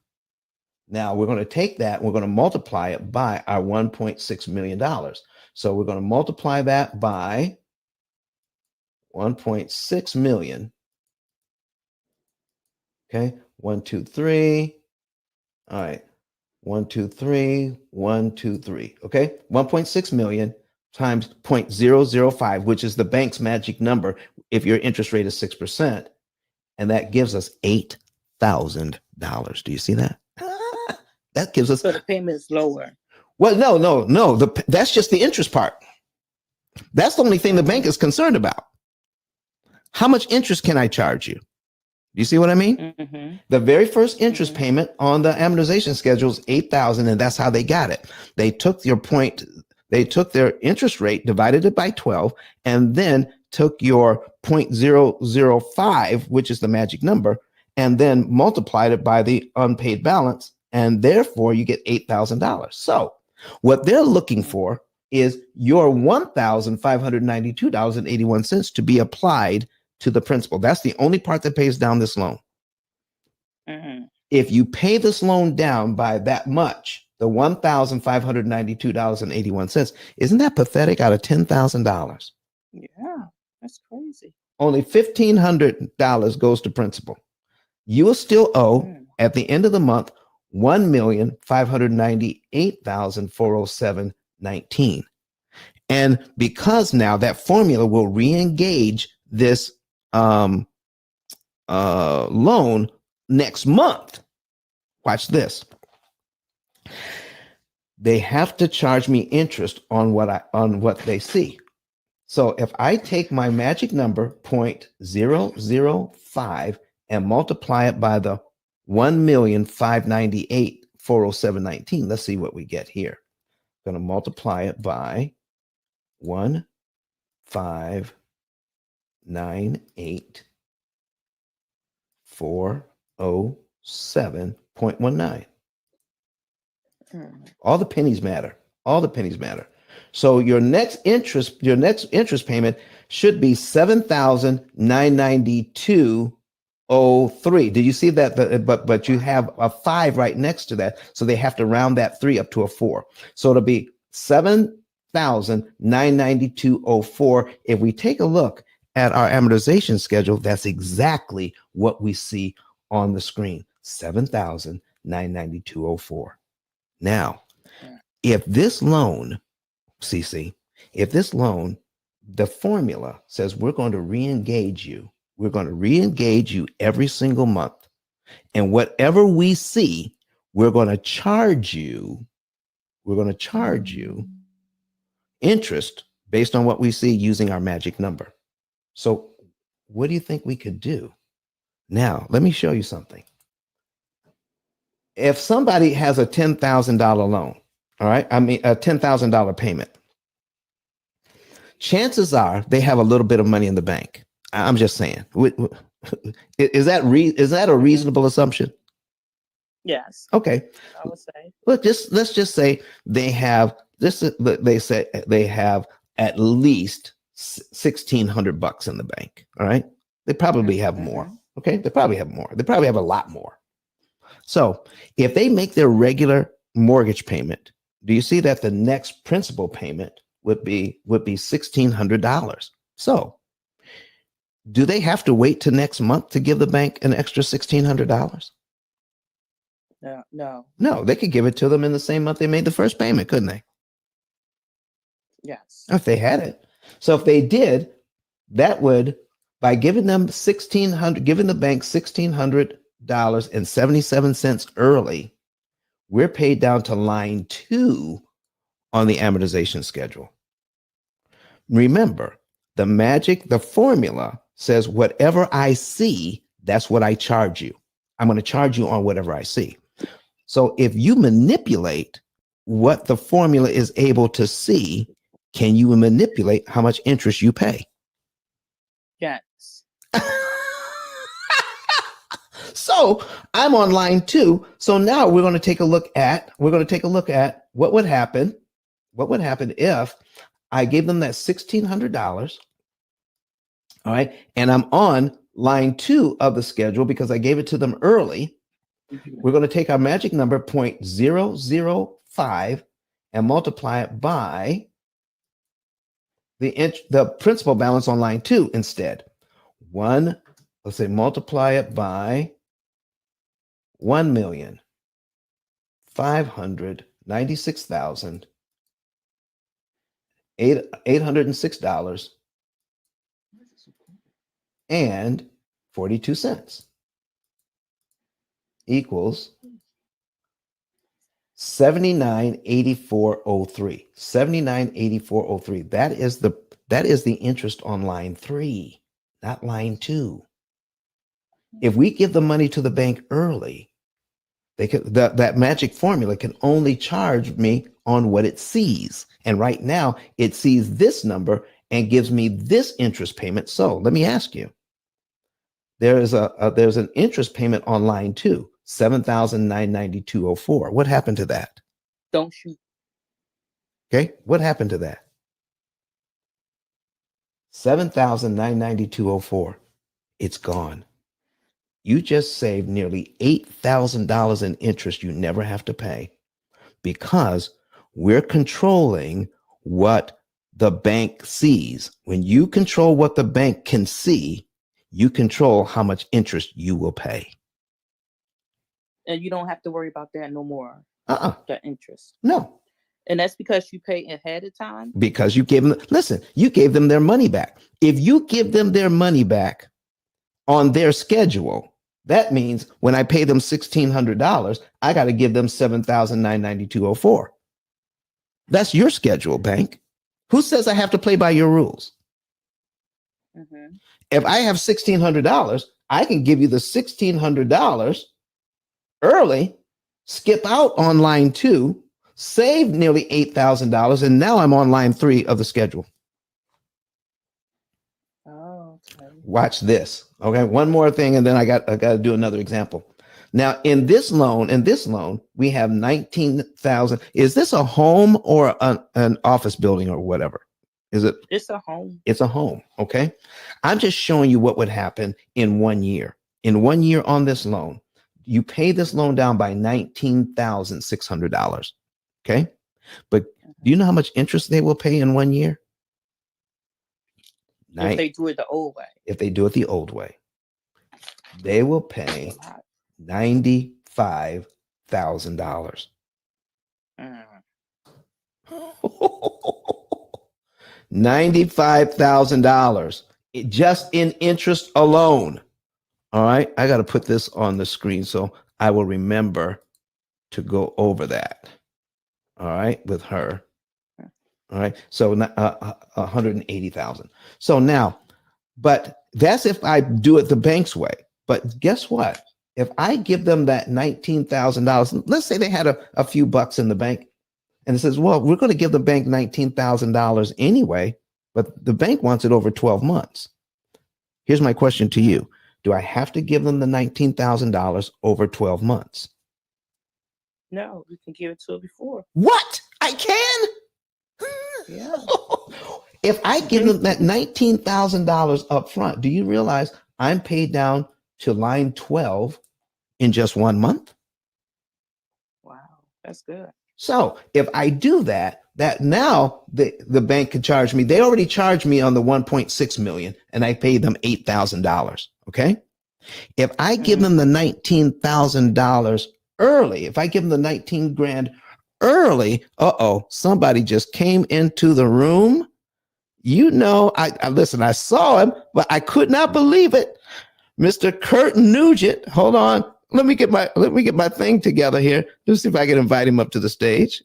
[SPEAKER 1] Now we're going to take that, we're going to multiply it by our $1.6 million. So we're going to multiply that by 1.6 million. Okay, 1, 2, 3. All right, 1, 2, 3, 1, 2, 3. Okay, 1.6 million times 0.005, which is the bank's magic number if your interest rate is 6%. And that gives us $8,000. Do you see that? That gives us.
[SPEAKER 4] So the payment is lower.
[SPEAKER 1] Well, no. That's just the interest part. That's the only thing the bank is concerned about. How much interest can I charge you? You see what I mean?
[SPEAKER 4] Mm-hmm.
[SPEAKER 1] The very first interest payment on the amortization schedule is $8,000, and that's how they got it. They took their interest rate, divided it by 12, and then took your 0.005, which is the magic number, and then multiplied it by the unpaid balance, and therefore you get $8,000. So what they're looking for is your $1,592.81 to be applied to the principal. That's the only part that pays down this loan.
[SPEAKER 4] Mm-hmm.
[SPEAKER 1] If you pay this loan down by that much, the $1,592.81, isn't that pathetic out of $10,000?
[SPEAKER 4] Yeah, that's crazy.
[SPEAKER 1] Only $1,500 goes to principal. You will still owe at the end of the month $1,598,407.19. And because now that formula will re-engage this loan next month. Watch this. They have to charge me interest on what they see. So if I take my magic number 0.005 and multiply it by the 1,598,407.19, let's see what we get here. I'm going to multiply it by 1,598,407.19. All the pennies matter. All the pennies matter. So your next interest payment should be $7,992.03. Did you see that? But you have a 5 right next to that, so they have to round that 3 up to a 4. So it'll be $7,992.04. If we take a look at our amortization schedule, that's exactly what we see on the screen. $7,992.04. Now, if this loan, CC, the formula says we're going to re-engage you. We're going to re-engage you every single month. And whatever we see, we're going to charge you interest based on what we see using our magic number. So what do you think we could do? Now, let me show you something. If somebody has a $10,000 loan, all right, I mean a $10,000 payment, chances are they have a little bit of money in the bank. I'm just saying. Is that a reasonable assumption?
[SPEAKER 4] Yes.
[SPEAKER 1] Okay.
[SPEAKER 4] I would say.
[SPEAKER 1] Let's just say they have this. They say they have at least $1,600 in the bank. All right. They probably have more. Okay. They probably have more. They probably have a lot more. So if they make their regular mortgage payment, do you see that the next principal payment would be $1,600? So do they have to wait till next month to give the bank an extra $1,600? No, they could give it to them in the same month they made the first payment, couldn't they?
[SPEAKER 4] Yes.
[SPEAKER 1] If they had it. So if they did, that would, by giving them giving the bank $1,600.77 early, we're paid down to line 2 on the amortization schedule. Remember, the formula says whatever I see, that's what I charge you. I'm going to charge you on whatever I see. So if you manipulate what the formula is able to see, can you manipulate how much interest you pay?
[SPEAKER 4] Yes.
[SPEAKER 1] So I'm on line 2. So now we're going to take a look at what would happen if I gave them that $1,600. All right. And I'm on line 2 of the schedule because I gave it to them early. We're going to take our magic number 0.005 and multiply it by the principal balance on line 2 instead. Let's say multiply it by 1,596,806.42 equals 798403. 798403. That is the interest on line 3, not line 2. If we give the money to the bank early, that magic formula can only charge me on what it sees. And right now it sees this number and gives me this interest payment. So let me ask you, there's an interest payment on line 2, $7,992.04. What happened to that?
[SPEAKER 4] Don't shoot.
[SPEAKER 1] Okay. What happened to that? $7,992.04. It's gone. You just saved nearly $8,000 in interest you never have to pay because we're controlling what the bank sees. When you control what the bank can see, you control how much interest you will pay.
[SPEAKER 4] And you don't have to worry about that no more. The interest.
[SPEAKER 1] No.
[SPEAKER 4] And that's because you pay ahead of time?
[SPEAKER 1] Because you gave them, listen, you gave them their money back. If you give them their money back on their schedule, that means when I pay them $1,600, I got to give them $7,992.04. That's your schedule, bank. Who says I have to play by your rules?
[SPEAKER 4] Mm-hmm.
[SPEAKER 1] If I have $1,600, I can give you the $1,600 early, skip out on line 2, save nearly $8,000, and now I'm on line 3 of the schedule.
[SPEAKER 4] Oh, okay.
[SPEAKER 1] Watch this. Okay, one more thing, and then I got to do another example. Now, in this loan, we have 19,000. Is this a home or an office building or whatever? Is it?
[SPEAKER 4] It's a home.
[SPEAKER 1] It's a home. Okay, I'm just showing you what would happen in 1 year. In 1 year on this loan, you pay this loan down by $19,600. Okay, but do you know how much interest they will pay in 1 year?
[SPEAKER 4] If they do it the old way.
[SPEAKER 1] If they do it the old way, they will pay $95,000. $95,000 just in interest alone. All right, I got to put this on the screen so I will remember to go over that. All right, with her. All right, so 180,000. So now, but that's if I do it the bank's way. But guess what? If I give them that $19,000, let's say they had a few bucks in the bank, and it says, well, we're going to give the bank $19,000 anyway, but the bank wants it over 12 months. Here's my question to you. Do I have to give them the $19,000 over 12 months?
[SPEAKER 4] No, you can give it to it before.
[SPEAKER 1] What? I can?
[SPEAKER 4] Yeah.
[SPEAKER 1] If I give them that $19,000 up front, do you realize I'm paid down to line 12 in just 1 month?
[SPEAKER 4] Wow, that's good.
[SPEAKER 1] So if I do that now the bank can charge me. They already charged me on the 1.6 million and I paid them $8,000. Okay. If I give them the $19,000 early, if I give them the 19 grand early, somebody just came into the room. You know, I listen, I saw him, but I could not believe it. Mr. Kurt Nugent. Hold on. Let me get my thing together here. Let's see if I can invite him up to the stage.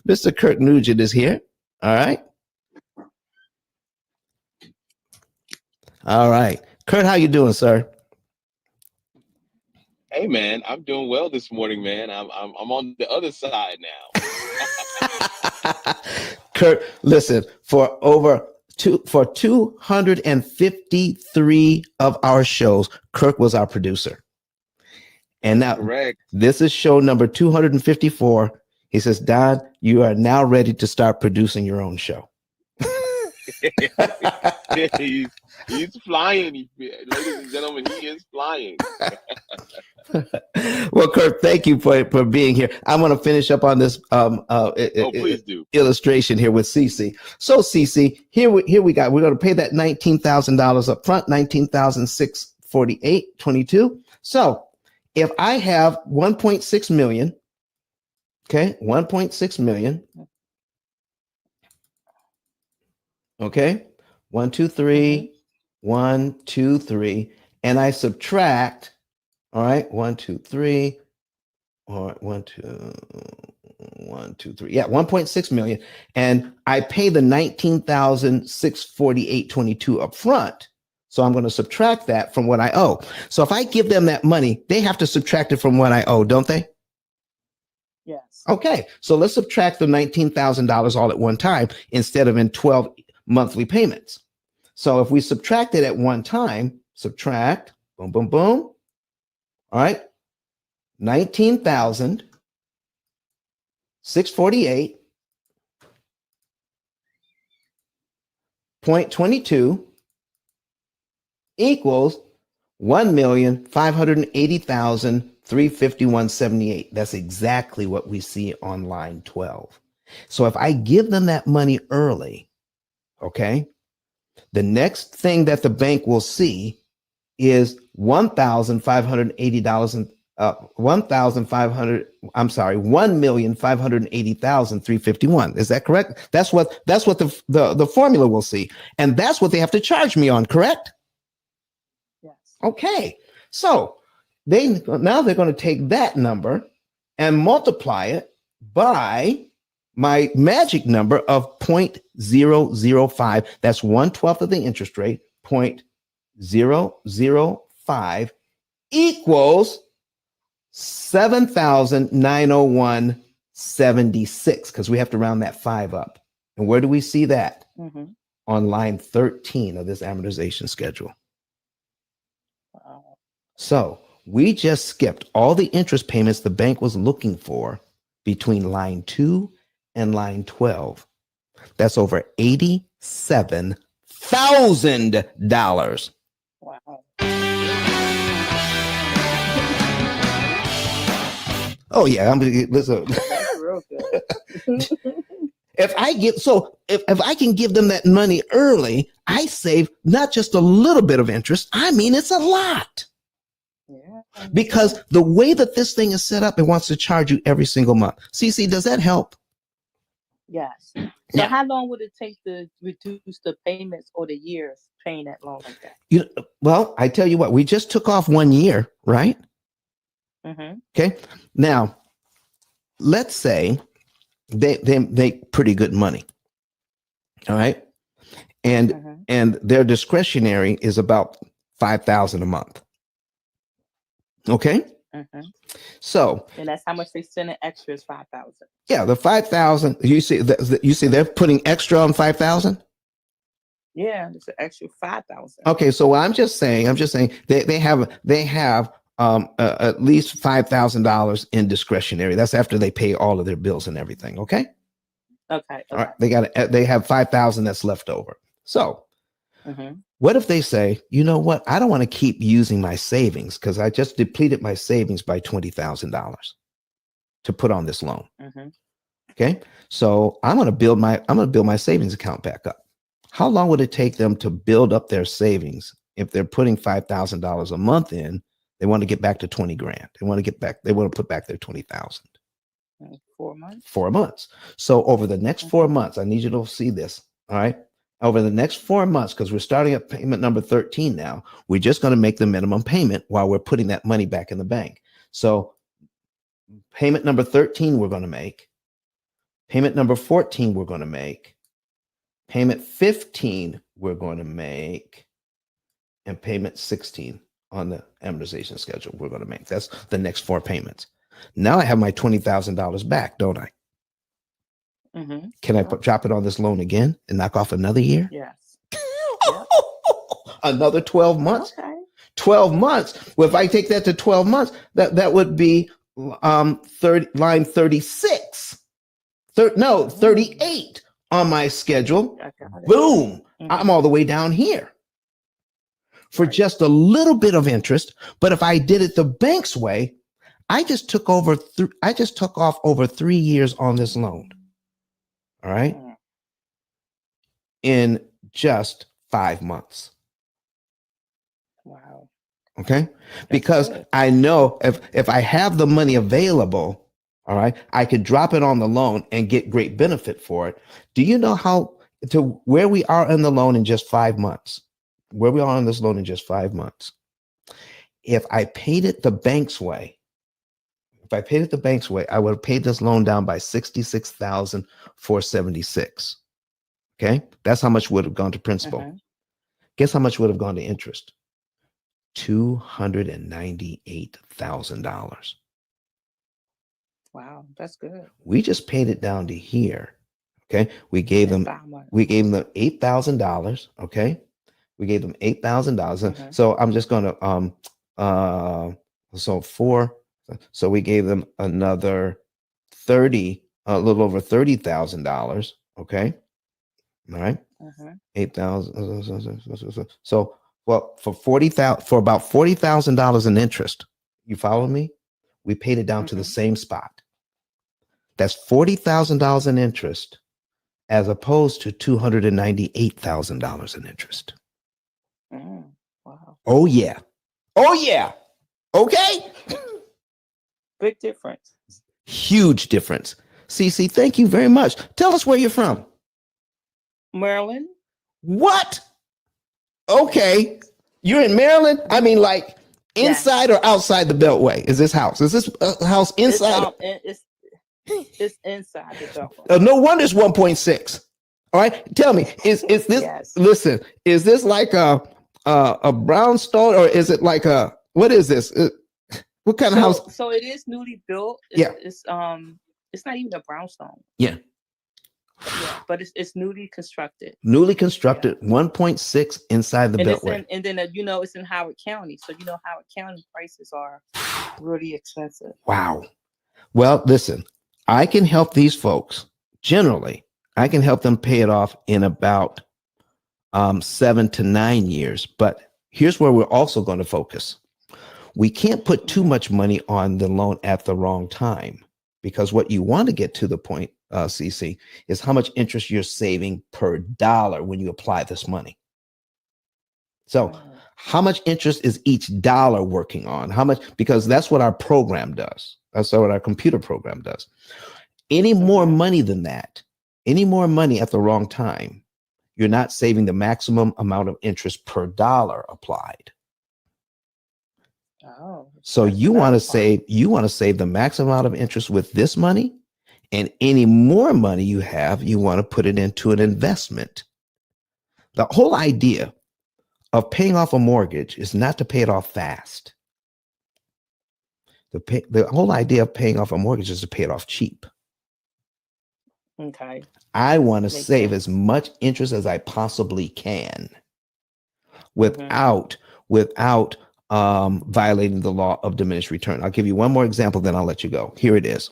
[SPEAKER 1] Mr. Kurt Nugent is here. All right. All right. Kurt, how you doing, sir?
[SPEAKER 5] Hey man, I'm doing well this morning, man. I'm on the other side now.
[SPEAKER 1] Kurt, listen, for 253 of our shows, Kirk was our producer. And now
[SPEAKER 5] Correct.
[SPEAKER 1] This is show number 254. He says, Don, you are now ready to start producing your own show.
[SPEAKER 5] He's flying. Ladies and gentlemen, he is flying.
[SPEAKER 1] Well, Kurt, thank you for being here. I'm going to finish up on this
[SPEAKER 5] Please do.
[SPEAKER 1] illustration here with Cece. So, Cece, here we got. We're going to pay that $19,000 up front, $19,648.22. So, if I have 1.6 million, okay, 1.6 million. Okay, 1, 2, 3, 1, 2, 3, and I subtract. All right, 1, 2, 3, or 1, 2, 1, 2, 3. Yeah, 1.6 million, and I pay the 19,648.22 up front. So I'm going to subtract that from what I owe. So if I give them that money, they have to subtract it from what I owe, don't they?
[SPEAKER 4] Yes.
[SPEAKER 1] Okay, so let's subtract the $19,000 all at one time instead of in 12 monthly payments. So if we subtract it at one time, subtract, boom, boom, boom. All right, 19,648.22 equals 1,580,351.78. That's exactly what we see on line 12. So if I give them that money early, okay, the next thing that the bank will see is $1,580,351. Is that correct? That's what the formula will see. And that's what they have to charge me on, correct?
[SPEAKER 4] Yes.
[SPEAKER 1] Okay. So they're going to take that number and multiply it by my magic number of 0.005. That's 1/12 of the interest rate, 0.005 equals 7,901.76, because we have to round that 5 up. And where do we see that? On line 13 of this amortization schedule.
[SPEAKER 4] Wow.
[SPEAKER 1] So we just skipped all the interest payments the bank was looking for between line 2 and line 12. That's over $87,000.
[SPEAKER 4] Wow.
[SPEAKER 1] Oh yeah, I'm gonna listen.
[SPEAKER 4] That's real good.
[SPEAKER 1] If I can give them that money early, I save not just a little bit of interest. I mean, it's a lot.
[SPEAKER 4] Yeah.
[SPEAKER 1] Because the way that this thing is set up, it wants to charge you every single month. CC, does that help?
[SPEAKER 4] Yes. So
[SPEAKER 1] Now-
[SPEAKER 4] how long would it take to reduce the payments or the years paying that loan like that?
[SPEAKER 1] Well, I tell you what, we just took off 1 year, right? Okay. Now, let's say they make pretty good money. All right. And their discretionary is about $5,000 a month. Okay. So,
[SPEAKER 4] And that's how much they send in extra is 5,000.
[SPEAKER 1] yeah, the 5,000, you see they're putting extra on 5,000.
[SPEAKER 4] Yeah, it's an extra 5,000.
[SPEAKER 1] Okay. So I'm just saying they have at least $5,000 in discretionary. That's after they pay all of their bills and everything. Okay.
[SPEAKER 4] Okay.
[SPEAKER 1] All right. They have 5,000 that's left over. So what if they say, you know what? I don't want to keep using my savings because I just depleted my savings by $20,000 to put on this loan. Okay. So I'm going to build my savings account back up. How long would it take them to build up their savings? If they're putting $5,000 a month in, they want to get back to 20 grand. They want to put back their 20,000.
[SPEAKER 4] 4 months.
[SPEAKER 1] 4 months. So over the next 4 months, I need you to see this. All right. Over the next 4 months, because we're starting at payment number 13 now, we're just going to make the minimum payment while we're putting that money back in the bank. So payment number 13, we're going to make. Payment number 14, we're going to make. Payment 15, we're going to make. And payment 16 on the amortization schedule, we're going to make. That's the next 4 payments. Now I have my $20,000 back, don't I? Can I drop it on this loan again and knock off another year?
[SPEAKER 4] Yes.
[SPEAKER 1] Another 12 months?
[SPEAKER 4] Okay.
[SPEAKER 1] 12 months. Well, if I take that to 12 months, that would be line 36. 38 on my schedule,
[SPEAKER 4] I got it.
[SPEAKER 1] boom,
[SPEAKER 4] Mhm.
[SPEAKER 1] I'm all the way down here for
[SPEAKER 4] Right.
[SPEAKER 1] just a little bit of interest. But if I did it the bank's way, I just took off over 3 years on this loan. All right.
[SPEAKER 4] Mm.
[SPEAKER 1] In just 5 months.
[SPEAKER 4] Wow.
[SPEAKER 1] Okay.
[SPEAKER 4] That's
[SPEAKER 1] Because
[SPEAKER 4] good.
[SPEAKER 1] I know if I have the money available, all right, I could drop it on the loan and get great benefit for it. Do you know how to where we are in the loan in just 5 months? Where we are on this loan in just 5 months. If I paid it the bank's way, I would have paid this loan down by 66,476. Okay. That's how much would have gone to principal.
[SPEAKER 4] Mhm.
[SPEAKER 1] Guess how much would have gone to interest? $298,000.
[SPEAKER 4] Wow, that's good.
[SPEAKER 1] We just paid it down to here. Okay. We gave
[SPEAKER 4] In
[SPEAKER 1] them
[SPEAKER 4] 5 months.
[SPEAKER 1] $8,000. Okay. We gave them $8,000.
[SPEAKER 4] Mhm.
[SPEAKER 1] So I'm just gonna so four. So we gave them another a little over $30,000. Okay. All right.
[SPEAKER 4] Mhm.
[SPEAKER 1] 8,000. So well for 40,000 for about $40,000 in interest. You follow me? We paid it down to the
[SPEAKER 4] Mhm.
[SPEAKER 1] same spot. That's $40,000 in interest as opposed to $298,000 in interest.
[SPEAKER 4] Mm. Wow.
[SPEAKER 1] Oh yeah. Oh yeah. Okay.
[SPEAKER 4] Big difference.
[SPEAKER 1] Huge difference. CC, thank you very much. Tell us where you're from.
[SPEAKER 4] Maryland?
[SPEAKER 1] What? Okay. You're in Maryland? I mean, like
[SPEAKER 4] Yes.
[SPEAKER 1] inside or outside the Beltway? Is this house? Is this house inside?
[SPEAKER 4] It's inside the Beltway.
[SPEAKER 1] No wonder it's 1.6. All right. Tell me, is this
[SPEAKER 4] Yes.
[SPEAKER 1] listen, is this like a brownstone or is it like what is this? What kind of house?
[SPEAKER 4] So it is newly built.
[SPEAKER 1] Yeah.
[SPEAKER 4] It's not even a brownstone.
[SPEAKER 1] Yeah.
[SPEAKER 4] Yeah, but it's newly constructed.
[SPEAKER 1] Newly constructed, 1.6 inside the
[SPEAKER 4] And
[SPEAKER 1] Beltway.
[SPEAKER 4] it's in Howard County. So Howard County prices are really expensive.
[SPEAKER 1] Wow. Well, listen, I can help these folks. Generally, I can help them pay it off in about 7 to 9 years. But here's where we're also going to focus. We can't put too much money on the loan at the wrong time, because what you want to get to the point, CC, is how much interest you're saving per dollar when you apply this money. So how much interest is each dollar working on? How much? Because that's what our program does. That's what our computer program does. Any more money than that, any more money at the wrong time, you're not saving the maximum amount of interest per dollar applied.
[SPEAKER 4] Oh.
[SPEAKER 1] So you want to save the maximum amount of interest with this money, and any more money you have, you want to put it into an investment. The whole idea of paying off a mortgage is not to pay it off fast. The whole idea of paying off a mortgage is to pay it off cheap.
[SPEAKER 4] Okay.
[SPEAKER 1] I want to save as much interest as I possibly can without violating the law of diminished return. I'll give you one more example, then I'll let you go. Here it is.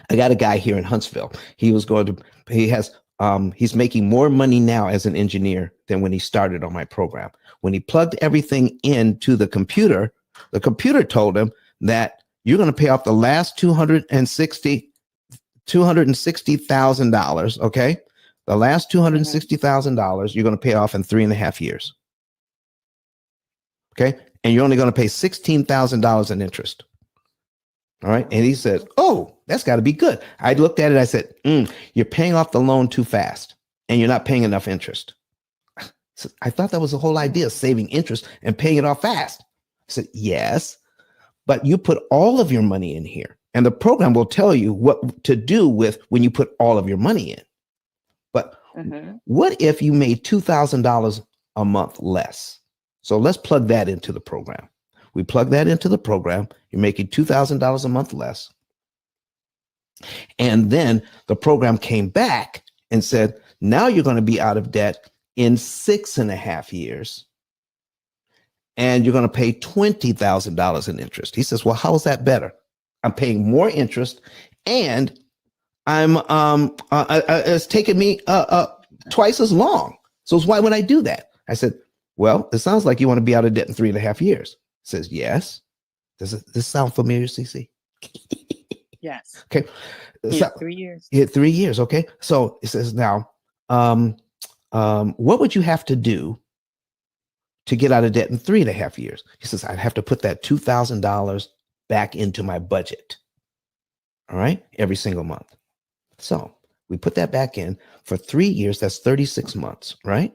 [SPEAKER 1] I got a guy here in Huntsville. He's making more money now as an engineer than when he started on my program. When he plugged everything into the computer told him that you're going to pay off the last $260,000. Okay. The last $260,000 you're going to pay off in 3.5 years. Okay. And you're only going to pay $16,000 in interest. All right. And he says, oh, that's got to be good. I looked at it. I said, you're paying off the loan too fast and you're not paying enough interest. So I thought that was the whole idea, saving interest and paying it off fast. I said, yes, but you put all of your money in here and the program will tell you what to do with when you put all of your money in. But what if you made $2,000 a month less? So let's plug that into the program. We plug that into the program. You're making $2,000 a month less. And then the program came back and said, now you're going to be out of debt in 6.5 years. And you're going to pay $20,000 in interest. He says, well, how is that better? I'm paying more interest and it's taken me twice as long. So why would I do that? I said, well, it sounds like you want to be out of debt in 3.5 years. He says, yes. Does this sound familiar, CC?
[SPEAKER 4] Yes.
[SPEAKER 1] Okay.
[SPEAKER 4] Yeah, 3 years.
[SPEAKER 1] Yeah, 3 years. Okay. So it says now, what would you have to do to get out of debt in 3.5 years? He says, I'd have to put that $2,000 back into my budget. All right. Every single month. So we put that back in for 3 years. That's 36 months, right?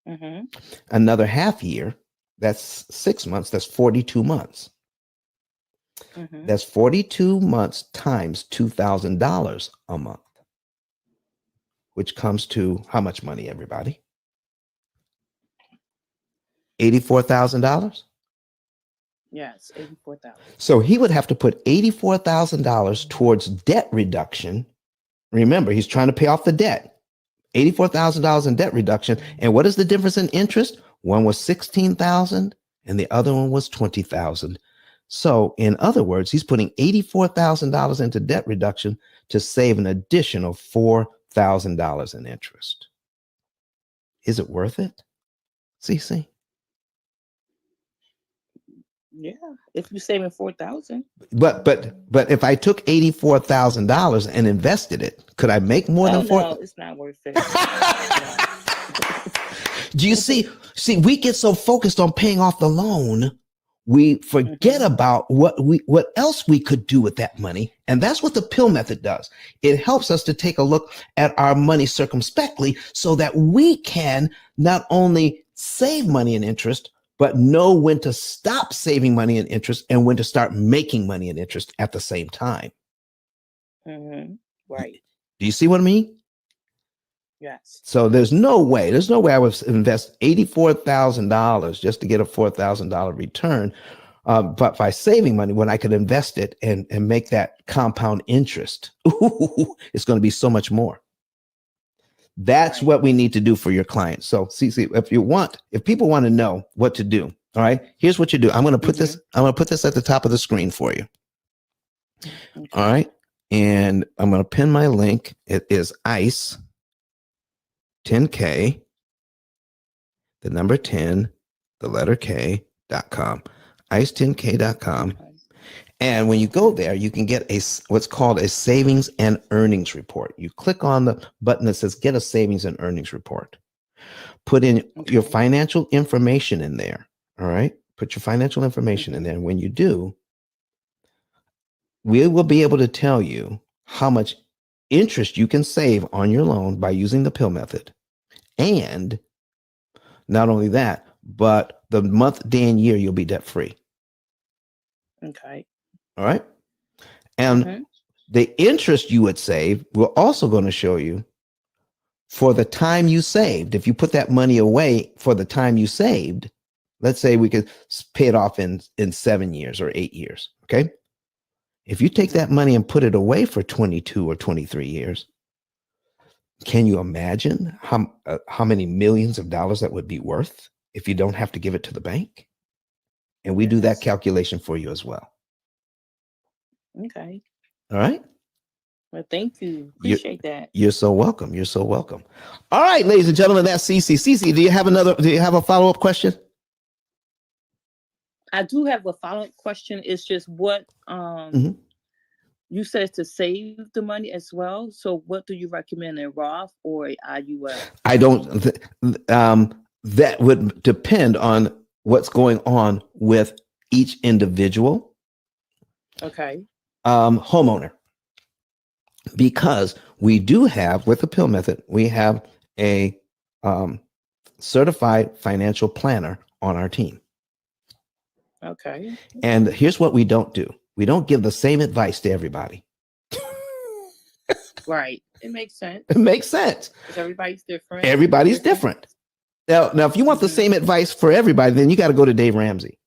[SPEAKER 4] Mm-hmm.
[SPEAKER 1] Another half year. That's 6 months. That's 42 months.
[SPEAKER 4] Mm-hmm.
[SPEAKER 1] That's 42 months times $2,000 a month, which comes to how much money, everybody? $84,000.
[SPEAKER 4] Yes, 84,000.
[SPEAKER 1] So he would have to put $84,000 towards debt reduction. Remember, he's trying to pay off the debt. $84,000 in debt reduction. And what is the difference in interest? One was $16,000 and the other one was $20,000. So in other words, he's putting $84,000 into debt reduction to save an additional $4,000 in interest. Is it worth it? CC?
[SPEAKER 4] Yeah, if you're saving 4,000.
[SPEAKER 1] But if I took $84,000 and invested it, could I make more than four?
[SPEAKER 4] No, it's not worth it.
[SPEAKER 1] Do you see? See, we get so focused on paying off the loan, we forget about what else we could do with that money. And that's what the P.I.L.L method does. It helps us to take a look at our money circumspectly so that we can not only save money and interest, but know when to stop saving money and interest and when to start making money and interest at the same time.
[SPEAKER 4] Right.
[SPEAKER 1] Do you see what I mean?
[SPEAKER 4] Yes.
[SPEAKER 1] So there's no way I would invest $84,000 just to get a $4,000 return. But by saving money, when I could invest it and make that compound interest, it's going to be so much more. That's what we need to do for your clients. So see, if people want to know what to do, all right, here's what you do. I'm going to put this at the top of the screen for you.
[SPEAKER 4] Okay.
[SPEAKER 1] All right. And I'm going to pin my link. It is ICE 10K, the number 10, the letter K.com, ice10k.com.
[SPEAKER 4] Okay.
[SPEAKER 1] And when you go there, you can get what's called a savings and earnings report. You click on the button that says get a savings and earnings report. Put in your financial information in there. All right. Put your financial information in there. And when you do, we will be able to tell you how much interest you can save on your loan by using the P.I.L.L method. And not only that, but the month, day, and year you'll be debt free.
[SPEAKER 4] Okay.
[SPEAKER 1] All right. And the interest you would save, we're also going to show you for the time you saved. If you put that money away for the time you saved, let's say we could pay it off in 7 years or 8 years. Okay. If you take that money and put it away for 22 or 23 years, can you imagine how many millions of dollars that would be worth if you don't have to give it to the bank? And we do that calculation for you as well.
[SPEAKER 4] Okay.
[SPEAKER 1] All right.
[SPEAKER 4] Well, thank you. Appreciate that.
[SPEAKER 1] You're so welcome. You're so welcome. All right, ladies and gentlemen, that's CC. CC, do you have a follow-up question?
[SPEAKER 4] I do have a follow-up question. It's just what you said to save the money as well. So what do you recommend, a Roth or a IUL?
[SPEAKER 1] I don't that would depend on what's going on with each individual homeowner. Because we do have, with the P.I.L.L method, we have a certified financial planner on our team.
[SPEAKER 4] Okay.
[SPEAKER 1] And here's what we don't do. We don't give the same advice to everybody.
[SPEAKER 4] Right. It makes sense.
[SPEAKER 1] It makes sense.
[SPEAKER 4] Because everybody's different.
[SPEAKER 1] Everybody's different. Now, if you want the same advice for everybody, then you got to go to Dave Ramsey.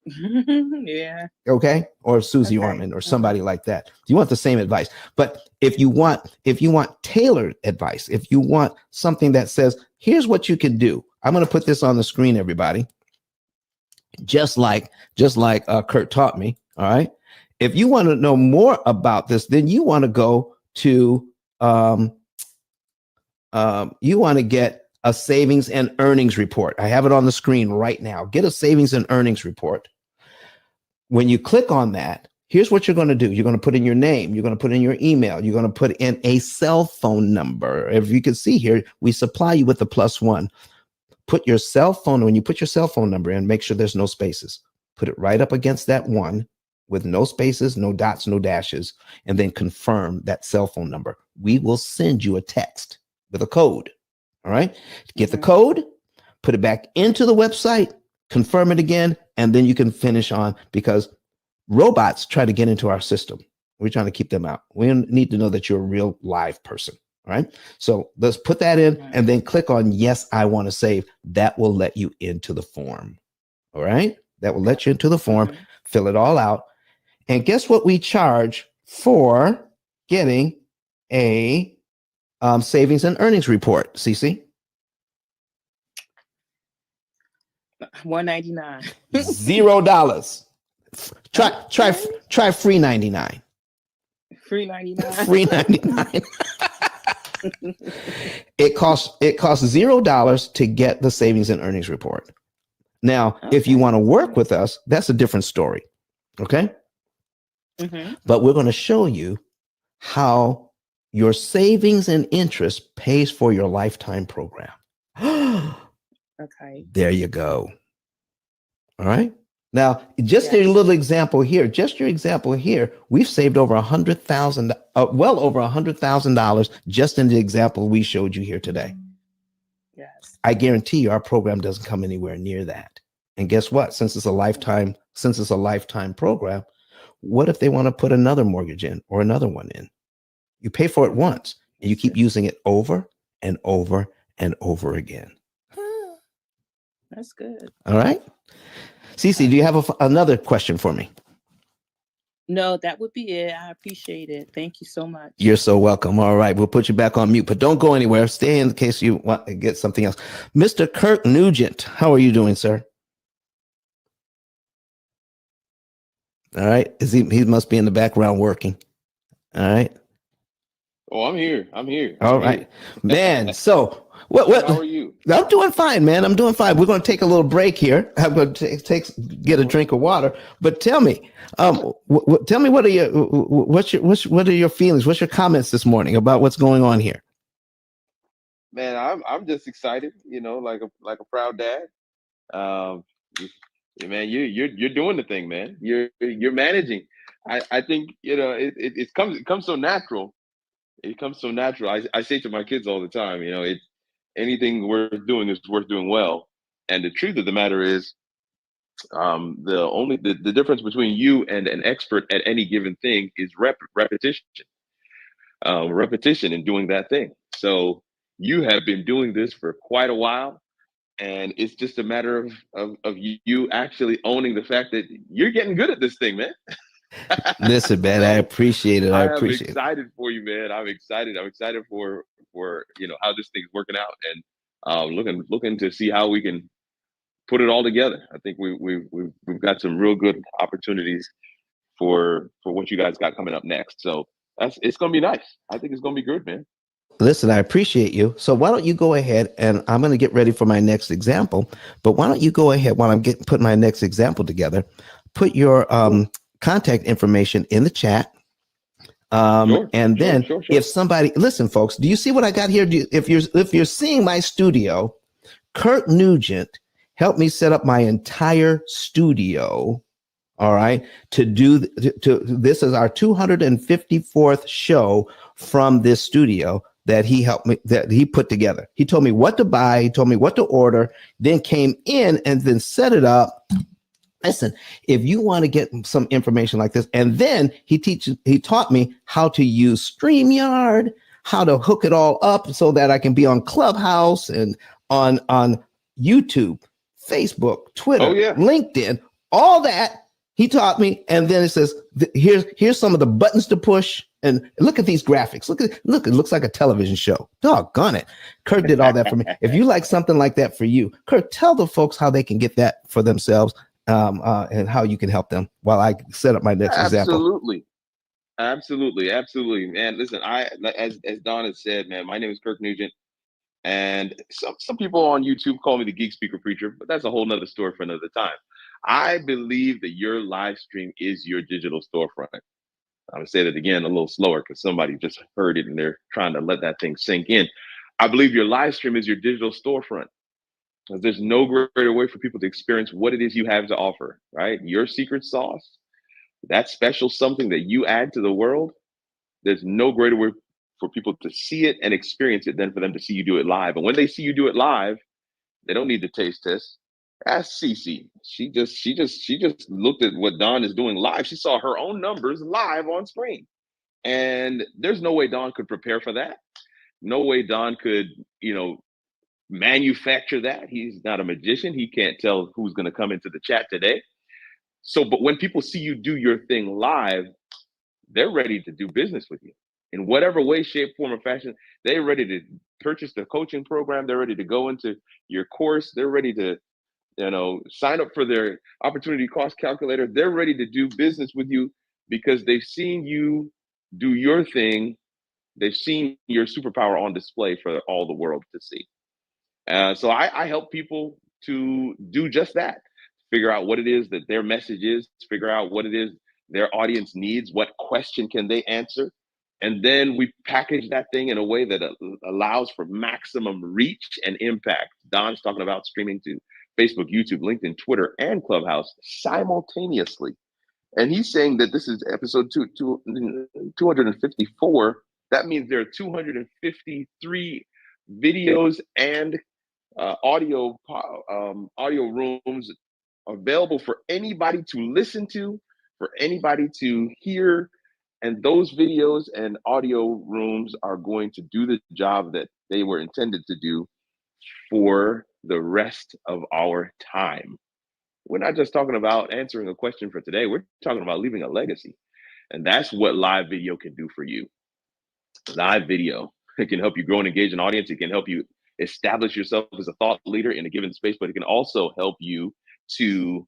[SPEAKER 4] Yeah.
[SPEAKER 1] Okay. Or Susie Orman or somebody like that. You want the same advice. But if you want tailored advice, if you want something that says, here's what you can do. I'm going to put this on the screen, everybody. Just like Kurt taught me. All right. if you want to know more about this, then you want to go to you want to get a savings and earnings report. I have it on the screen right now. Get a savings and earnings report. When you click on that, here's what you're going to do. You're going to put in your name. You're going to put in your email. You're going to put in a cell phone number. If you can see here, we supply you with the +1. Put your cell phone, when you put your cell phone number in, make sure there's no spaces. Put it right up against that 1 with no spaces, no dots, no dashes, and then confirm that cell phone number. We will send you a text with a code. All right. Get the code, put it back into the website, confirm it again, and then you can finish on, because robots try to get into our system. We're trying to keep them out. We need to know that you're a real live person. All right. So let's put that in and then click on yes, I want to save. That will let you into the form. All right. That will let you into the form, fill it all out. And guess what we charge for getting a savings and earnings report, Cece?
[SPEAKER 4] $199.
[SPEAKER 1] $0. Try free 99.
[SPEAKER 4] Free 99.
[SPEAKER 1] Free 99. It costs $0 to get the savings and earnings report. Now, if you want to work with us, that's a different story. Okay. But we're going to show you how your savings and interest pays for your lifetime program.
[SPEAKER 4] Okay.
[SPEAKER 1] There you go. All right. Now, just a little example here, we've saved over $100,000, well over $100,000 just in the example we showed you here today.
[SPEAKER 4] Yes.
[SPEAKER 1] I guarantee you our program doesn't come anywhere near that. And guess what? Since it's a lifetime program, what if they want to put another mortgage in or another one in? You pay for it once and you keep using it over and over and over again.
[SPEAKER 4] That's good.
[SPEAKER 1] All right. Cece, do you have another question for me?
[SPEAKER 4] No, that would be it. I appreciate it. Thank you so much.
[SPEAKER 1] You're so welcome. All right. We'll put you back on mute, but don't go anywhere. Stay in case you want to get something else. Mr. Kirk Nugent, how are you doing, sir? All right. He must be in the background working. All right.
[SPEAKER 5] Oh, I'm here.
[SPEAKER 1] All right, man. So what?
[SPEAKER 5] How are you?
[SPEAKER 1] I'm doing fine, man. I'm doing fine. We're going to take a little break here. I'm going to get a drink of water. But tell me, tell me what are your feelings? What's your comments this morning about what's going on here?
[SPEAKER 5] Man, I'm just excited. Like a proud dad. Man, you're doing the thing, man. You're managing. I think it comes so natural. It comes so natural. I say to my kids all the time, anything worth doing is worth doing well. And the truth of the matter is, the difference between you and an expert at any given thing is repetition. Repetition in doing that thing. So you have been doing this for quite a while, and it's just a matter of you actually owning the fact that you're getting good at this thing, man.
[SPEAKER 1] Listen, man, I appreciate it.
[SPEAKER 5] I'm excited for you, man. I'm excited for how this thing's working out, and looking to see how we can put it all together. I think we've got some real good opportunities for what you guys got coming up next. So it's gonna be nice. I think it's gonna be good, man.
[SPEAKER 1] Listen, I appreciate you. So why don't you go ahead, and I'm going to get ready for my next example. But why don't you go ahead while I'm putting my next example together? Put your contact information in the chat. And then if somebody, listen, folks, do you see what I got here? If you're seeing my studio, Kirk Nugent helped me set up my entire studio. All right. This is our 254th show from this studio that he put together. He told me what to buy. He told me what to order, then came in and then set it up. Listen, if you want to get some information like this, and then he taught me how to use StreamYard, how to hook it all up so that I can be on Clubhouse and on YouTube, Facebook, Twitter, LinkedIn, all that he taught me. And then it says, here's some of the buttons to push. And look at these graphics. Look, it looks like a television show. Doggone it. Kirk did all that for me. If you like something like that for you, Kirk, tell the folks how they can get that for themselves. and how you can help them while I set up my next example.
[SPEAKER 5] Absolutely, man. Listen, as Don has said, man, my name is Kirk Nugent, and some people on YouTube call me the Geek Speaker Preacher, but that's a whole nother story for another time. I believe that your live stream is your digital storefront. I'm gonna say that again a little slower because somebody just heard it and they're trying to let that thing sink in. I believe your live stream is your digital storefront. There's no greater way for people to experience what it is you have to offer, right? Your secret sauce, that special something that you add to the world. There's no greater way for people to see it and experience it than for them to see you do it live. And when they see you do it live, they don't need to taste test. Ask Cece. She just looked at what Don is doing live. She saw her own numbers live on screen. And there's no way Don could prepare for that. No way Don could, manufacture that. He's not a magician. He can't tell who's going to come into the chat today. So, but when people see you do your thing live, they're ready to do business with you in whatever way, shape, form, or fashion. They're ready to purchase the coaching program. They're ready to go into your course. They're ready to, sign up for their opportunity cost calculator. They're ready to do business with you because they've seen you do your thing. They've seen your superpower on display for all the world to see. So I help people to do just that. Figure out what it is that their message is, figure out what it is their audience needs, what question can they answer. And then we package that thing in a way that allows for maximum reach and impact. Don's talking about streaming to Facebook, YouTube, LinkedIn, Twitter, and Clubhouse simultaneously. And he's saying that this is episode 254. That means there are 253 videos and audio rooms available for anybody to listen to, for anybody to hear. And those videos and audio rooms are going to do the job that they were intended to do for the rest of our time. We're not just talking about answering a question for today. We're talking about leaving a legacy. And that's what live video can do for you. Live video, it can help you grow and engage an audience. It can help you establish yourself as a thought leader in a given space, but it can also help you to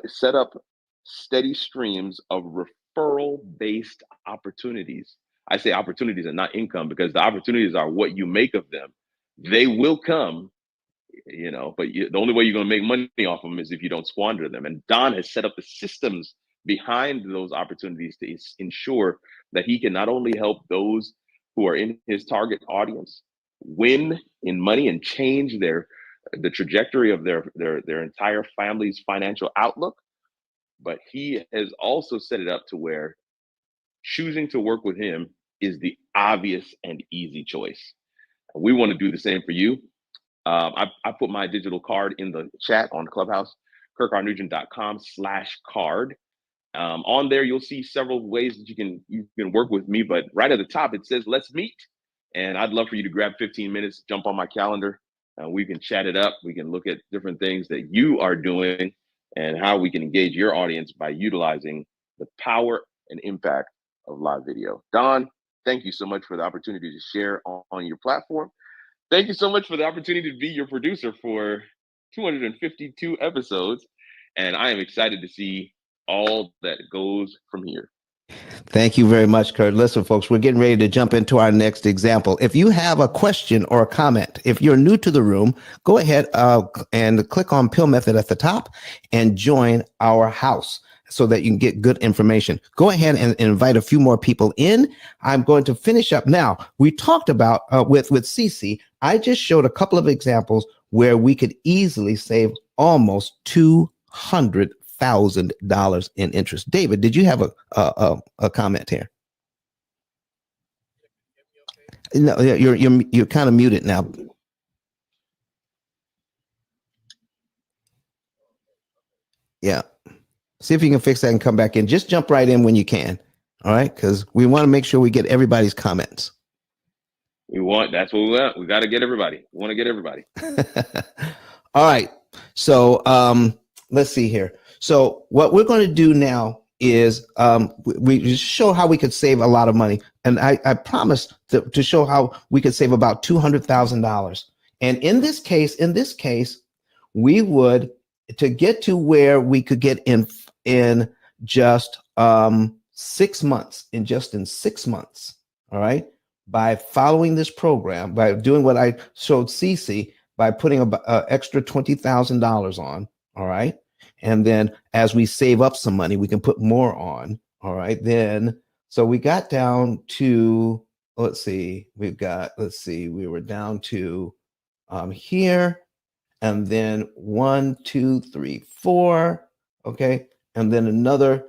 [SPEAKER 5] set up steady streams of referral-based opportunities. I say opportunities and not income because the opportunities are what you make of them. They will come, but the only way you're going to make money off them is if you don't squander them. And Don has set up the systems behind those opportunities to ensure that he can not only help those who are in his target audience win in money and change the trajectory of their entire family's financial outlook, but he has also set it up to where choosing to work with him is the obvious and easy choice. We want to do the same for you. I put my digital card in the chat on Clubhouse, kirkrnugent.com/card. On there, you'll see several ways that you can work with me, but right at the top, it says, let's meet. And I'd love for you to grab 15 minutes, jump on my calendar. We can chat it up. We can look at different things that you are doing and how we can engage your audience by utilizing the power and impact of live video. Don, thank you so much for the opportunity to share on your platform. Thank you so much for the opportunity to be your producer for 252 episodes. And I am excited to see all that goes from here.
[SPEAKER 1] Thank you very much, Kurt. Listen, folks, we're getting ready to jump into our next example. If you have a question or a comment, if you're new to the room, go ahead and click on P.I.L.L Method at the top and join our house so that you can get good information. Go ahead and invite a few more people in. I'm going to finish up now. We talked about with Cece. I just showed a couple of examples where we could easily save almost $200,000 in interest. David, did you have a comment here? No, you're kind of muted now. Yeah. See if you can fix that and come back in. Just jump right in when you can. All right, because we want to make sure we get everybody's comments.
[SPEAKER 5] That's what we want. We got to get everybody. We want to get everybody.
[SPEAKER 1] All right. So let's see here. So what we're going to do now is we show how we could save a lot of money. And I promised to show how we could save about $200,000. And in this case, we would where we could get in just 6 months, in 6 months, all right, by following this program, by doing what I showed Cece, by putting an extra $20,000 on, all right, and then as we save up some money, we can put more on, all right, then, so we got down to, we were down to here, and then 1, 2, 3, 4, okay, and then another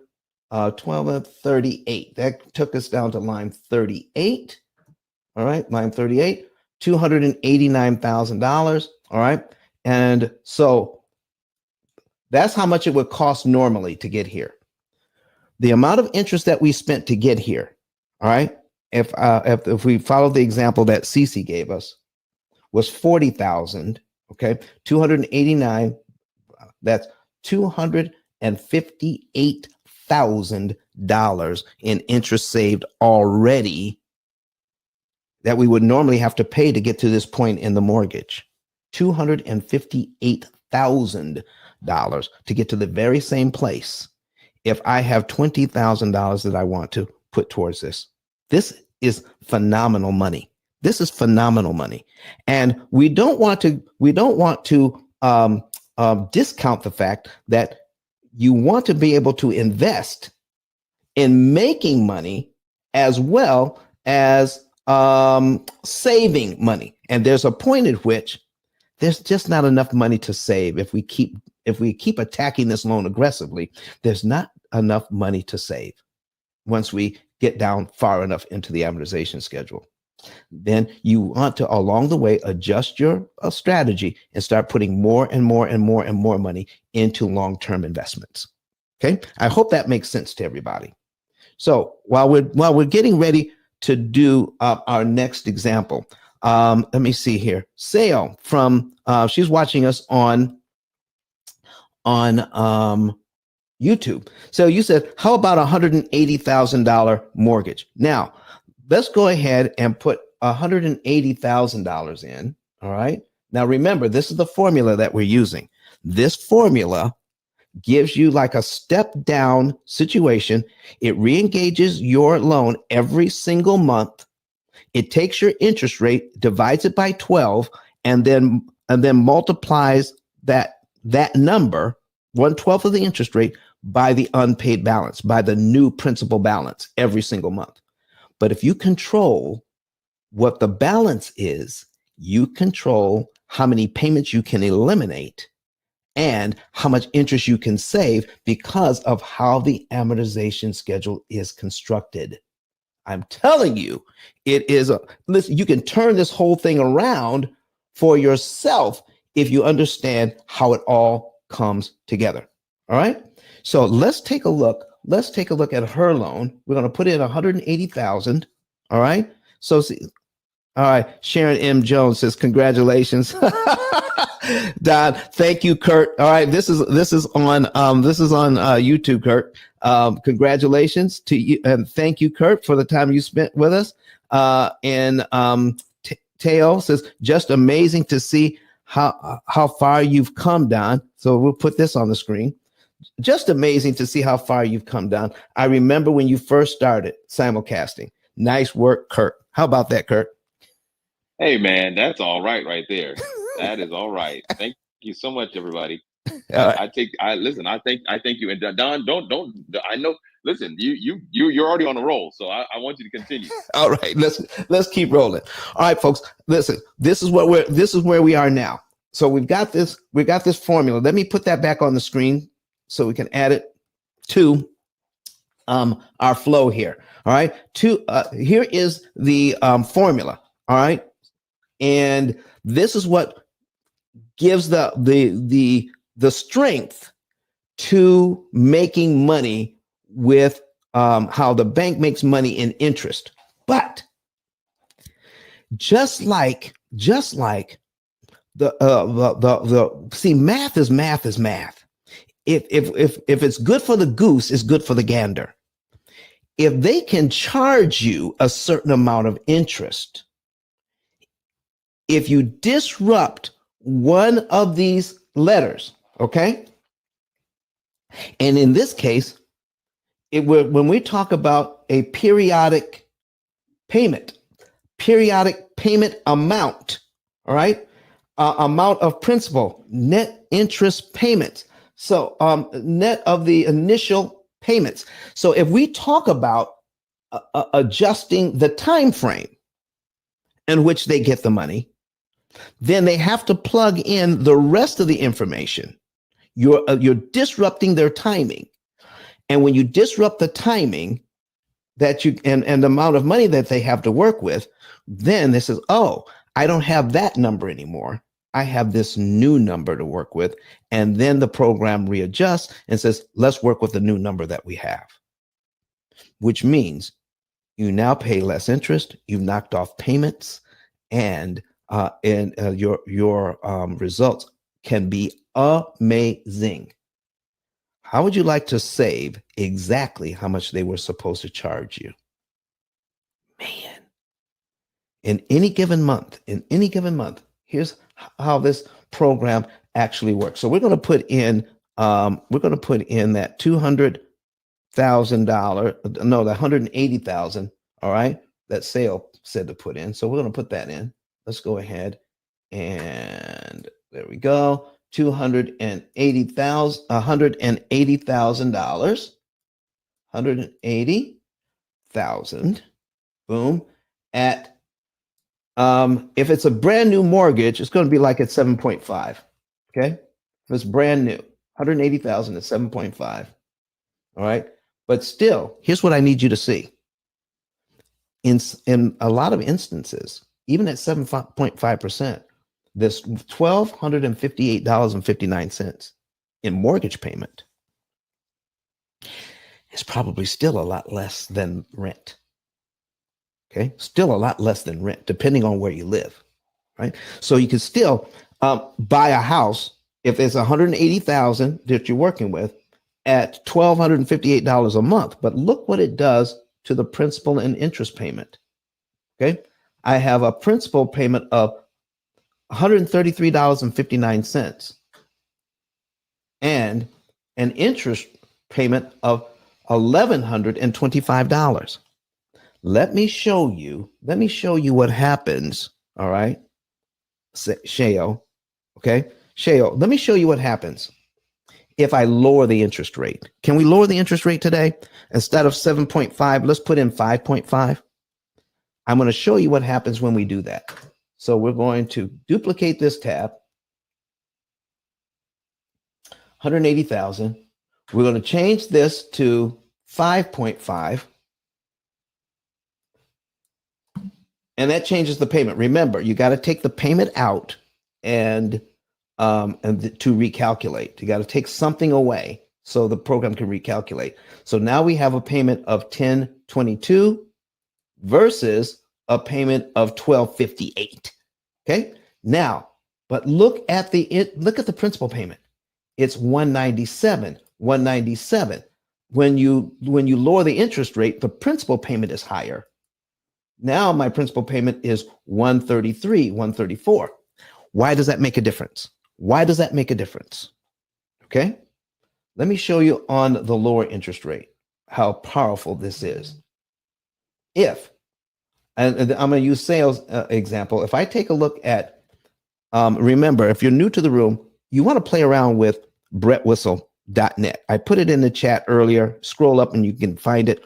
[SPEAKER 1] 12 and 38. That took us down to line 38. All right, line 38, $289,000. All right, and so that's how much it would cost normally to get here. The amount of interest that we spent to get here, all right, if we follow the example that Cece gave us, was 40,000. Okay, 289. That's $258,000 in interest saved already that we would normally have to pay to get to this point in the mortgage. $258,000 to get to the very same place if I have $20,000 that I want to put towards this. This is phenomenal money. This is phenomenal money. And we don't want to discount the fact that you want to be able to invest in making money as well as saving money. And there's a point at which there's just not enough money to save. If we keep attacking this loan aggressively, there's not enough money to save once we get down far enough into the amortization schedule. Then you want to, along the way, adjust your strategy and start putting more and more and more and more money into long-term investments. Okay, I hope that makes sense to everybody. So while we're getting ready to do our next example, let me see here. Sale from she's watching us on YouTube. So you said, how about $180,000 mortgage? Now, let's go ahead and put $180,000 in. All right. Now, remember, this is the formula that we're using. This formula gives you like a step down situation. It re-engages your loan every single month. It takes your interest rate, divides it by 12, and then multiplies that number, 1/12 of the interest rate, by the unpaid balance, by the new principal balance every single month. But if you control what the balance is, you control how many payments you can eliminate and how much interest you can save because of how the amortization schedule is constructed. I'm telling you, it is listen, you can turn this whole thing around for yourself if you understand how it all comes together. All right. So let's take a look. Let's take a look at her loan. We're going to put in 180,000. All right. So see, all right. Sharon M. Jones says, congratulations. Don, thank you, Kurt. All right. This is on YouTube, Kurt. Congratulations to you. And thank you, Kurt, for the time you spent with us. And Teo says, just amazing to see how far you've come, Don. So we'll put this on the screen. Just amazing to see how far you've come, Don. I remember when you first started simulcasting. Nice work, Kurt. How about that, Kurt?
[SPEAKER 5] Hey, man, that's all right there. That is all right. Thank you so much, everybody. I thank you. And Don, don't. I know. Listen, you're already on a roll, so I want you to continue.
[SPEAKER 1] All right, let's keep rolling. All right, folks. Listen, this is where we are now. So we've got this formula. Let me put that back on the screen so we can add it to our flow here. All right. Here is the formula. All right. And this is what gives the strength to making money with how the bank makes money in interest. But just like see, math is math. If it's good for the goose, it's good for the gander. If they can charge you a certain amount of interest, if you disrupt one of these letters, Okay. And in this case, when we talk about a periodic payment amount, all right, amount of principal, net interest payments. So net of the initial payments. So if we talk about adjusting the time frame in which they get the money, then they have to plug in the rest of the information. You're disrupting their timing. And when you disrupt the timing that you and the amount of money that they have to work with, then this is, oh, I don't have that number anymore. I have this new number to work with. And then the program readjusts and says, let's work with the new number that we have, which means you now pay less interest. You've knocked off payments, and your results can be amazing. How would you like to save exactly how much they were supposed to charge you? Man, in any given month, here's how this program actually works. So we're going to put in that $200,000, no, the 180,000. All right, that sale said to put in. So we're going to put that in. Let's go ahead and there we go. $180,000, $180,000. Boom. At if it's a brand new mortgage, it's going to be like at 7.5. Okay, if it's brand new, 180,000 at 7.5. All right, but still, here's what I need you to see. In a lot of instances, even at 7.5%, this $1,258.59 in mortgage payment is probably still a lot less than rent. Okay, still a lot less than rent, depending on where you live, right? So you can still buy a house if it's $180,000 that you're working with at $1,258 a month. But look what it does to the principal and interest payment. Okay, I have a principal payment of $133.59 and an interest payment of $1,125. Let me show you what happens. All right, Shayo. Okay, Shayo, let me show you what happens if I lower the interest rate. Can we lower the interest rate today? Instead of 7.5, let's put in 5.5. I'm going to show you what happens when we do that. So we're going to duplicate this tab, 180,000. We're going to change this to 5.5. And that changes the payment. Remember, you got to take the payment out and to recalculate. You got to take something away so the program can recalculate. So now we have a payment of 1022 versus a payment of 1258. Okay. Now, but look at the principal payment. It's 197. When you lower the interest rate, the principal payment is higher. Now my principal payment is 134. Why does that make a difference? Okay. Let me show you on the lower interest rate how powerful this is. And I'm going to use sales example. If I take a look at, remember, if you're new to the room, you want to play around with brettwhistle.net. I put it in the chat earlier. Scroll up and you can find it.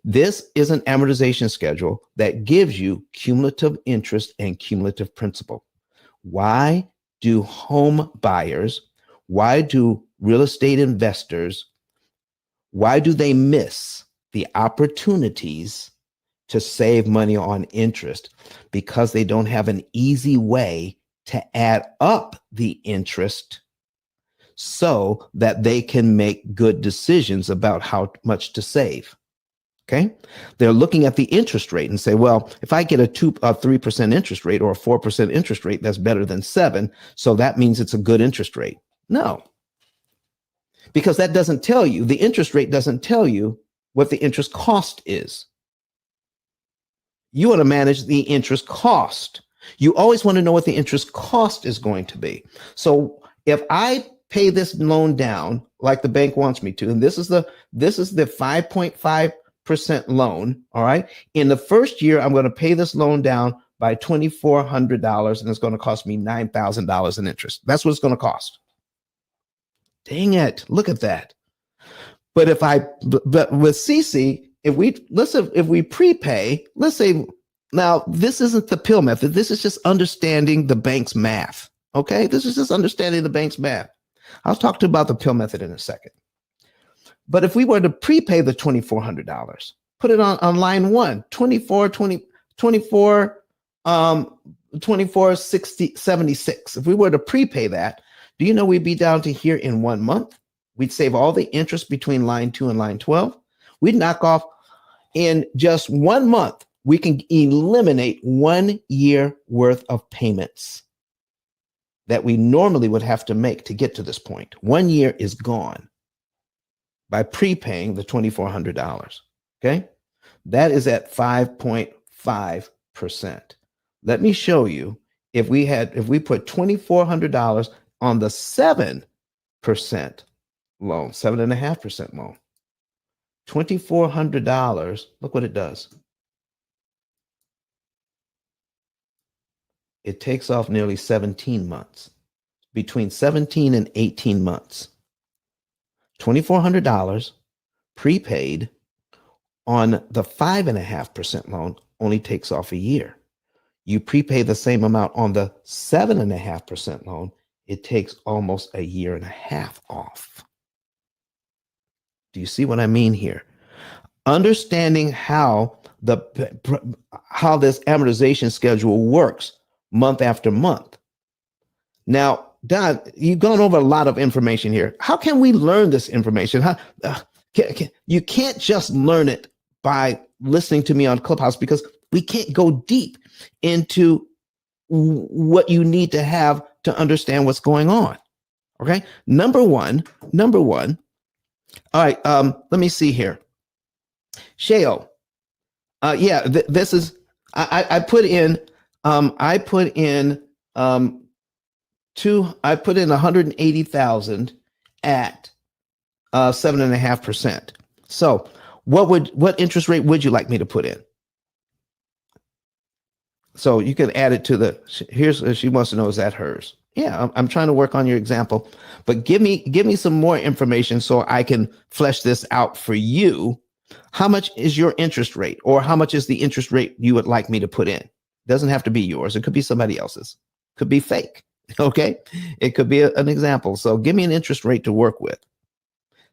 [SPEAKER 1] This is an amortization schedule that gives you cumulative interest and cumulative principal. Why do home buyers, why do real estate investors, why do they miss the opportunities to save money on interest? Because they don't have an easy way to add up the interest so that they can make good decisions about how much to save. Okay. They're looking at the interest rate and say, well, if I get a 3% interest rate or a 4% interest rate, that's better than 7. So that means it's a good interest rate. No, because that doesn't tell you, the interest rate doesn't tell you what the interest cost is. You want to manage the interest cost. You always want to know what the interest cost is going to be. So if I pay this loan down like the bank wants me to, and this is the 5.5% loan, all right? In the first year, I'm going to pay this loan down by $2,400, and it's going to cost me $9,000 in interest. That's what it's going to cost. Dang it. Look at that. But but with CC, if we prepay, let's say, now this isn't the P.I.L.L method. This is just understanding the bank's math. Okay. This is just understanding the bank's math. I'll talk to you about the P.I.L.L method in a second. But if we were to prepay the $2,400, put it on line 1, 24.76. If we were to prepay that, do you know we'd be down to here in 1 month? We'd save all the interest between line 2 and line 12. We'd knock off in just 1 month. We can eliminate 1 year worth of payments that we normally would have to make to get to this point. 1 year is gone by prepaying the $2,400. Okay. That is at 5.5%. Let me show you if we put $2,400 on the 7% loan, 7.5% loan, $2,400, look what it does. It takes off nearly 17 months, between 17 and 18 months. $2,400 prepaid on the 5.5% loan only takes off a year. You prepay the same amount on the 7.5% loan, it takes almost a year and a half off. Do you see what I mean here? Understanding how this amortization schedule works month after month. Now, Don, you've gone over a lot of information here. How can we learn this information? You can't just learn it by listening to me on Clubhouse, because we can't go deep into what you need to have to understand what's going on. Okay. Number one. All right. Let me see here. Shale. This is, I put in 180,000 at 7.5%. So what interest rate would you like me to put in? So you can add it to she wants to know, is that hers? Yeah, I'm trying to work on your example, but give me some more information so I can flesh this out for you. How much is your interest rate, or how much is the interest rate you would like me to put in? Doesn't have to be yours. It could be somebody else's. Could be fake. Okay. It could be an example. So give me an interest rate to work with.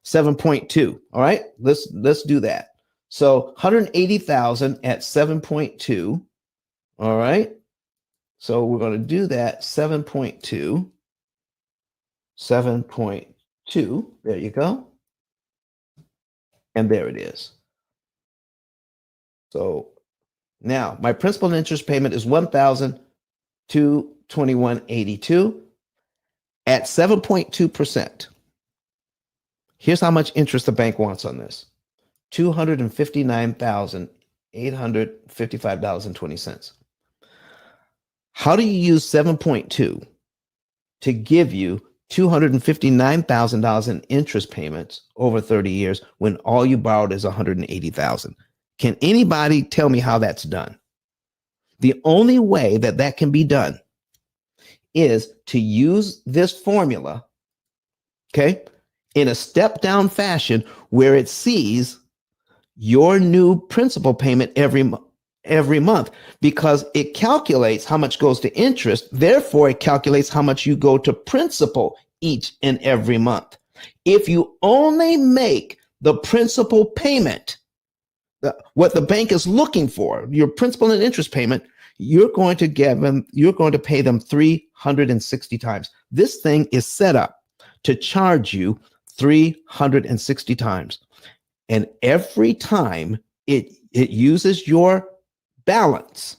[SPEAKER 1] 7.2. All right. Let's do that. So 180,000 at 7.2. All right. So we're going to do that. 7.2. There you go. And there it is. So now my principal and interest payment is $1,221.82 at 7.2%. Here's how much interest the bank wants on this: $259,855.20. How do you use 7.2 to give you $259,000 in interest payments over 30 years when all you borrowed is $180,000? Can anybody tell me how that's done? The only way that can be done is to use this formula, okay, in a step-down fashion where it sees your new principal payment every month, because it calculates how much goes to interest. Therefore, it calculates how much you go to principal each and every month. If you only make the principal payment, what the bank is looking for, your principal and interest payment, you're going to pay them 360 times. This thing is set up to charge you 360 times. And every time it uses your balance,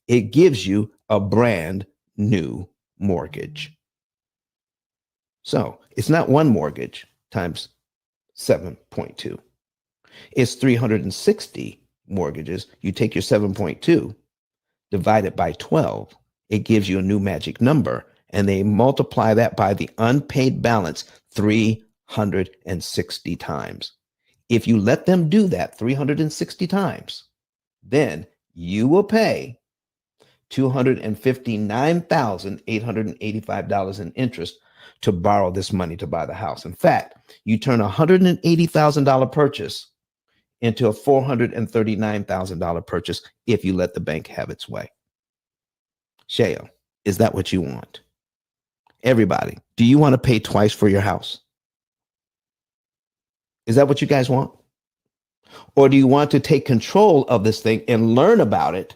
[SPEAKER 1] it gives you a brand new mortgage. So it's not one mortgage times 7.2. It's 360 mortgages. You take your 7.2, divide it by 12. It gives you a new magic number, and they multiply that by the unpaid balance 360 times. If you let them do that 360 times, then you will pay $259,885 in interest to borrow this money to buy the house. In fact, you turn a $180,000 purchase into a $439,000 purchase if you let the bank have its way. Shale, is that what you want? Everybody, do you want to pay twice for your house? Is that what you guys want? Or do you want to take control of this thing and learn about it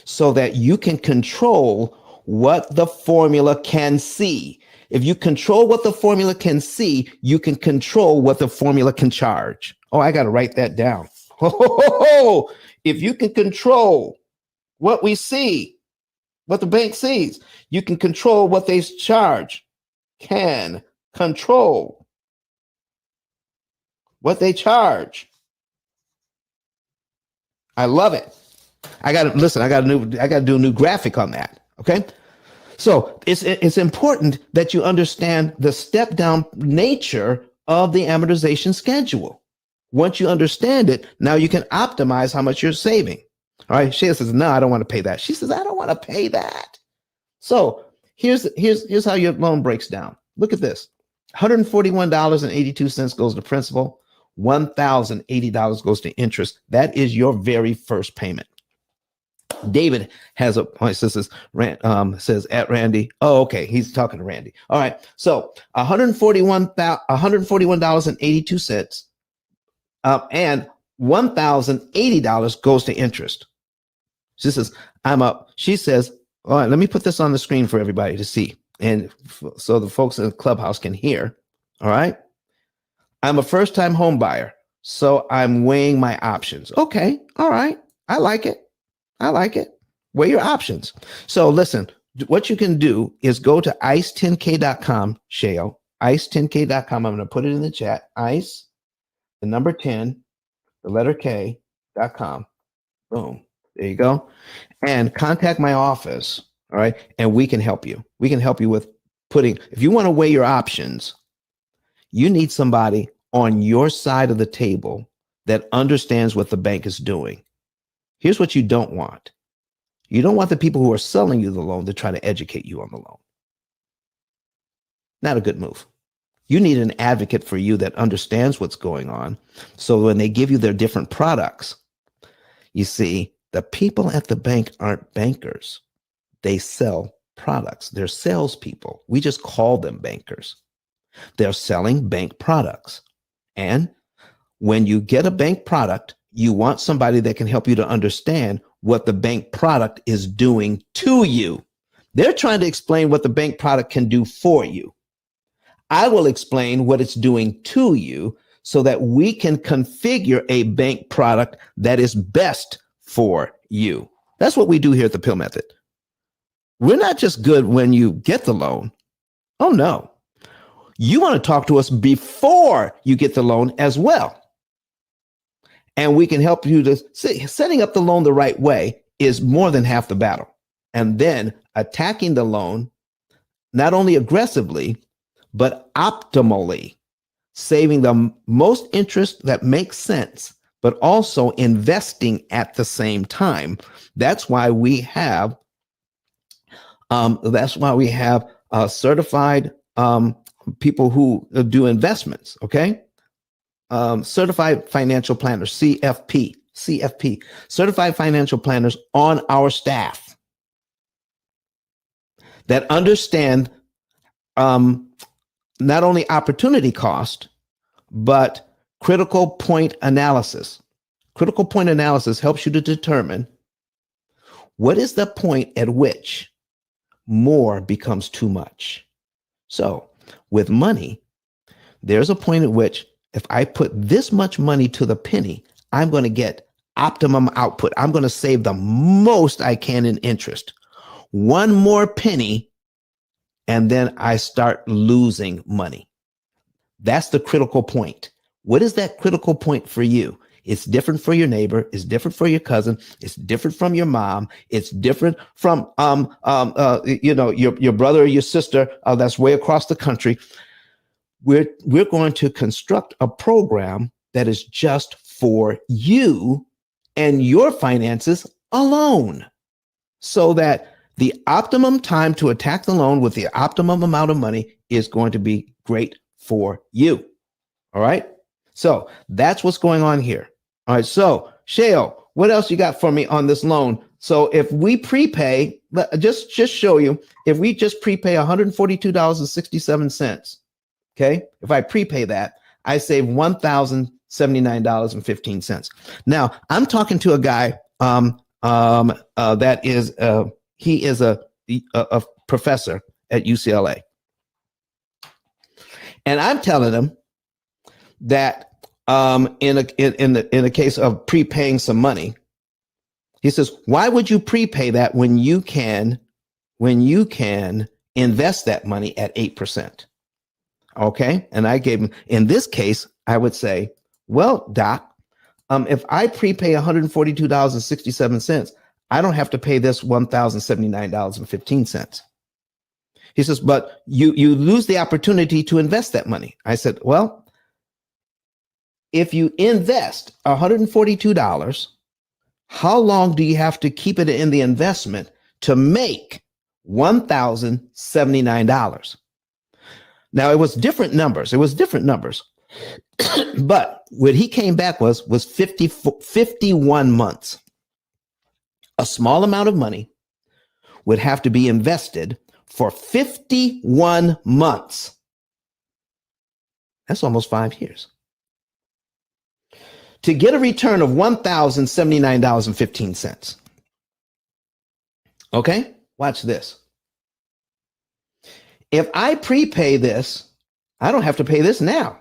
[SPEAKER 1] so that you can control what the formula can see? If you control what the formula can see, you can control what the formula can charge. Oh, I got to write that down. If you can control what we see, what the bank sees, you can control what they charge. Can control what they charge. I love it. I got to do a new graphic on that. Okay. So it's important that you understand the step down nature of the amortization schedule. Once you understand it, now you can optimize how much you're saving. All right. Shayla says, no, I don't want to pay that. She says, I don't want to pay that. So here's how your loan breaks down. Look at this. $141.82 goes to principal. $1,080 goes to interest. That is your very first payment. David has says at Randy. Oh, okay. He's talking to Randy. All right. So $141.82 and $1,080 goes to interest. She says, I'm up. She says, all right, let me put this on the screen for everybody to see. And so the folks in the clubhouse can hear. All right. I'm a first time home buyer, so I'm weighing my options. Okay. All right. I like it. Weigh your options. So listen, what you can do is go to ice10k.com, Shale, ice10k.com. I'm going to put it in the chat. Ice, the number 10, the letter K.com. Boom. There you go. And contact my office. All right. And we can help you. We can help you with if you want to weigh your options, you need somebody on your side of the table that understands what the bank is doing. Here's what you don't want. You don't want the people who are selling you the loan to try to educate you on the loan. Not a good move. You need an advocate for you that understands what's going on. So when they give you their different products, you see, the people at the bank aren't bankers. They sell products. They're salespeople. We just call them bankers. They're selling bank products. And when you get a bank product, you want somebody that can help you to understand what the bank product is doing to you. They're trying to explain what the bank product can do for you. I will explain what it's doing to you so that we can configure a bank product that is best for you. That's what we do here at the P.I.L.L Method. We're not just good when you get the loan. Oh, no. You want to talk to us before you get the loan as well. And we can help you to setting up the loan the right way is more than half the battle. And then attacking the loan, not only aggressively, but optimally, saving the most interest that makes sense, but also investing at the same time. That's why we have certified people who do investments. Okay. Certified financial planners, CFP, certified financial planners on our staff that understand not only opportunity cost, but critical point analysis. Critical point analysis helps you to determine what is the point at which more becomes too much. So with money, there's a point at which if I put this much money to the penny, I'm going to get optimum output. I'm going to save the most I can in interest. One more penny, and then I start losing money. That's the critical point. What is that critical point for you? It's different for your neighbor. It's different for your cousin. It's different from your mom. It's different from your brother or your sister that's way across the country. We're going to construct a program that is just for you and your finances alone, so that the optimum time to attack the loan with the optimum amount of money is going to be great for you. All right. So that's what's going on here. All right. So Shale, what else you got for me on this loan? So if we prepay, just show you, if we just prepay $142.67, okay, if I prepay that, I save $1,079.15. Now I'm talking to a guy that is he is a professor at UCLA, and I'm telling him that in the case of prepaying some money, he says, why would you prepay that when you can invest that money at 8%? Okay. And I gave him, in this case, I would say, well, Doc, if I prepay $142.67, I don't have to pay this $1,079.15. He says, but you lose the opportunity to invest that money. I said, well, if you invest $142, how long do you have to keep it in the investment to make $1,079? Now, it was different numbers. But what he came back was 51 months. A small amount of money would have to be invested for 51 months. That's almost 5 years. To get a return of $1,079.15. Okay, watch this. If I prepay this, I don't have to pay this now.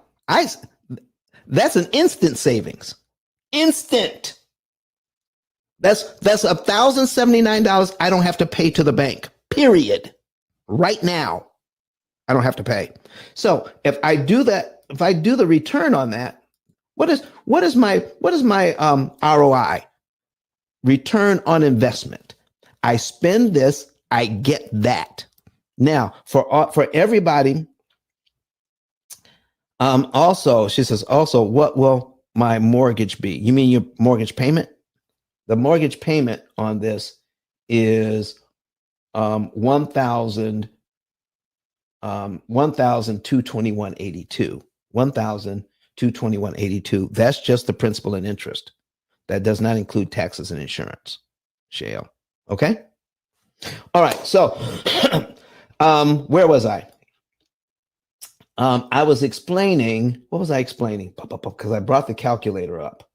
[SPEAKER 1] That's an instant savings. Instant. That's $1,079 I don't have to pay to the bank. Period. Right now, I don't have to pay. So if I do that, if I do the return on that, what is my ROI? Return on investment. I spend this, I get that. Now, for everybody, also, she says, also, what will my mortgage be? You mean your mortgage payment? The mortgage payment on this is $1,221.82. $1,221.82. That's just the principal and interest. That does not include taxes and insurance. Shale. Okay. All right. So, where was I? I was explaining. What was I explaining? Because I brought the calculator up.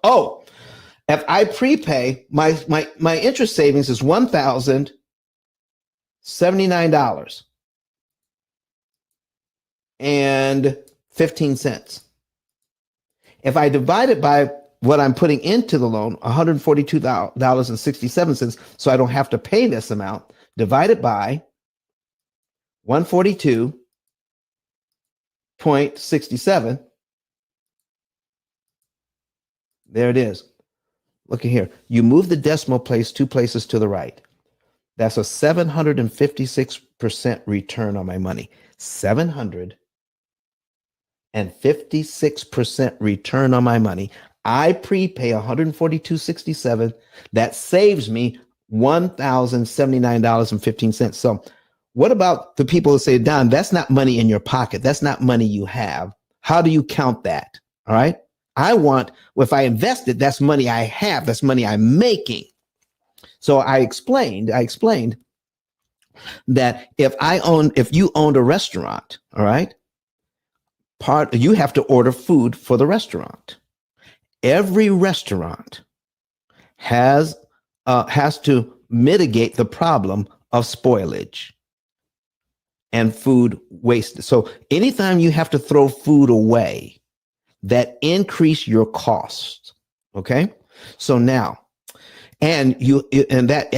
[SPEAKER 1] Oh, if I prepay, my interest savings is $1,079.15. If I divide it by what I'm putting into the loan, $142.67, so I don't have to pay this amount, divided by 142.67. There it is. Look at here. You move the decimal place 2 places to the right. That's a 756% return on my money. 756% return on my money. I prepay $142.67. That saves me $1,079.15. So what about the people who say, Don, that's not money in your pocket. That's not money you have. How do you count that? All right. If I invest it, that's money I have. That's money I'm making. So I explained that if you owned a restaurant, all right, you have to order food for the restaurant. Every restaurant has to mitigate the problem of spoilage and food waste. So anytime you have to throw food away, that increase your costs. Okay. So now, that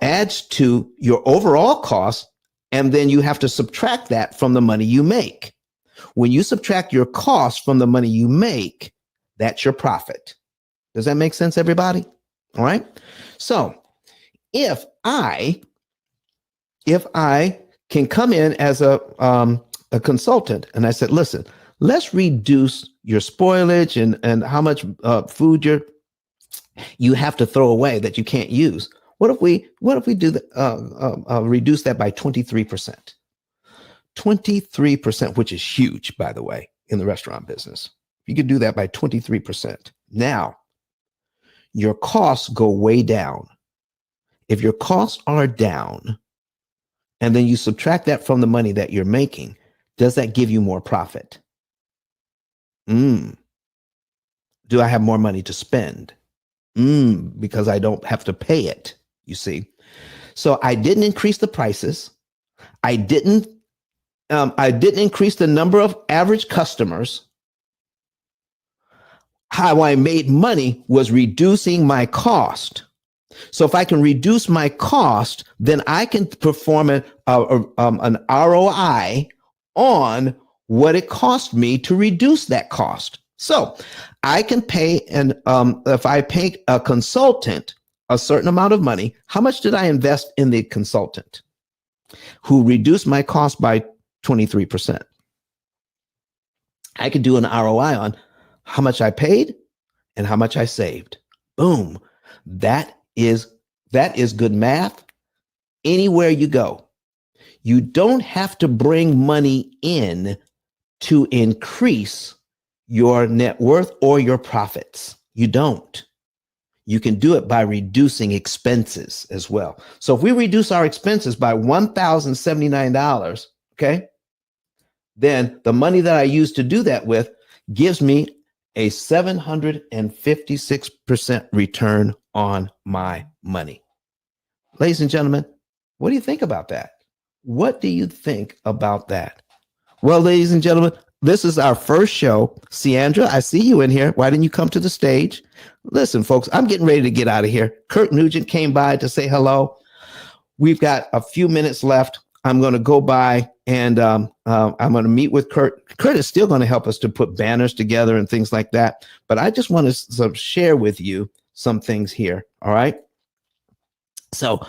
[SPEAKER 1] adds to your overall cost. And then you have to subtract that from the money you make. When you subtract your cost from the money you make, That's your profit. Does that make sense, everybody? All right. So if I can come in as a consultant and I said, listen, let's reduce your spoilage and how much food you have to throw away that you can't use. What if we do reduce that by 23%? 23%, which is huge, by the way, in the restaurant business. You could do that by 23%. Now, your costs go way down. If your costs are down, and then you subtract that from the money that you're making, does that give you more profit? Do I have more money to spend? Because I don't have to pay it, you see. So I didn't increase the prices. I didn't increase the number of average customers. How I made money was reducing my cost. So if I can reduce my cost, then I can perform an ROI on what it cost me to reduce that cost. So I can pay, if I pay a consultant a certain amount of money, how much did I invest in the consultant who reduced my cost by 23%? I could do an ROI on how much I paid and how much I saved. Boom. That is good math anywhere you go. You don't have to bring money in to increase your net worth or your profits. You don't. You can do it by reducing expenses as well. So if we reduce our expenses by $1,079, okay, then the money that I use to do that with gives me a 756% return on my money. Ladies and gentlemen, what do you think about that? What do you think about that? Well, ladies and gentlemen, this is our first show. Ciandra, I see you in here. Why didn't you come to the stage? Listen, folks, I'm getting ready to get out of here. Kurt Nugent came by to say hello. We've got a few minutes left. I'm going to go by and I'm going to meet with Kurt. Kurt is still going to help us to put banners together and things like that. But I just want to sort of share with you some things here. All right. So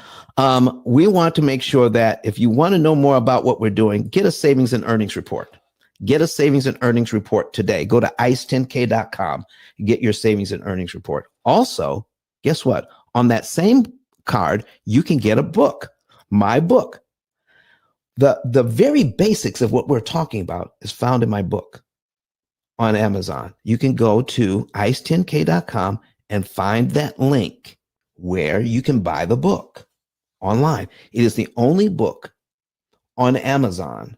[SPEAKER 1] we want to make sure that if you want to know more about what we're doing, get a savings and earnings report. Get a savings and earnings report today. Go to ice10k.com and get your savings and earnings report. Also, guess what? On that same card, you can get a book, my book. The very basics of what we're talking about is found in my book on Amazon. You can go to ice10k.com and find that link where you can buy the book online. It is the only book on Amazon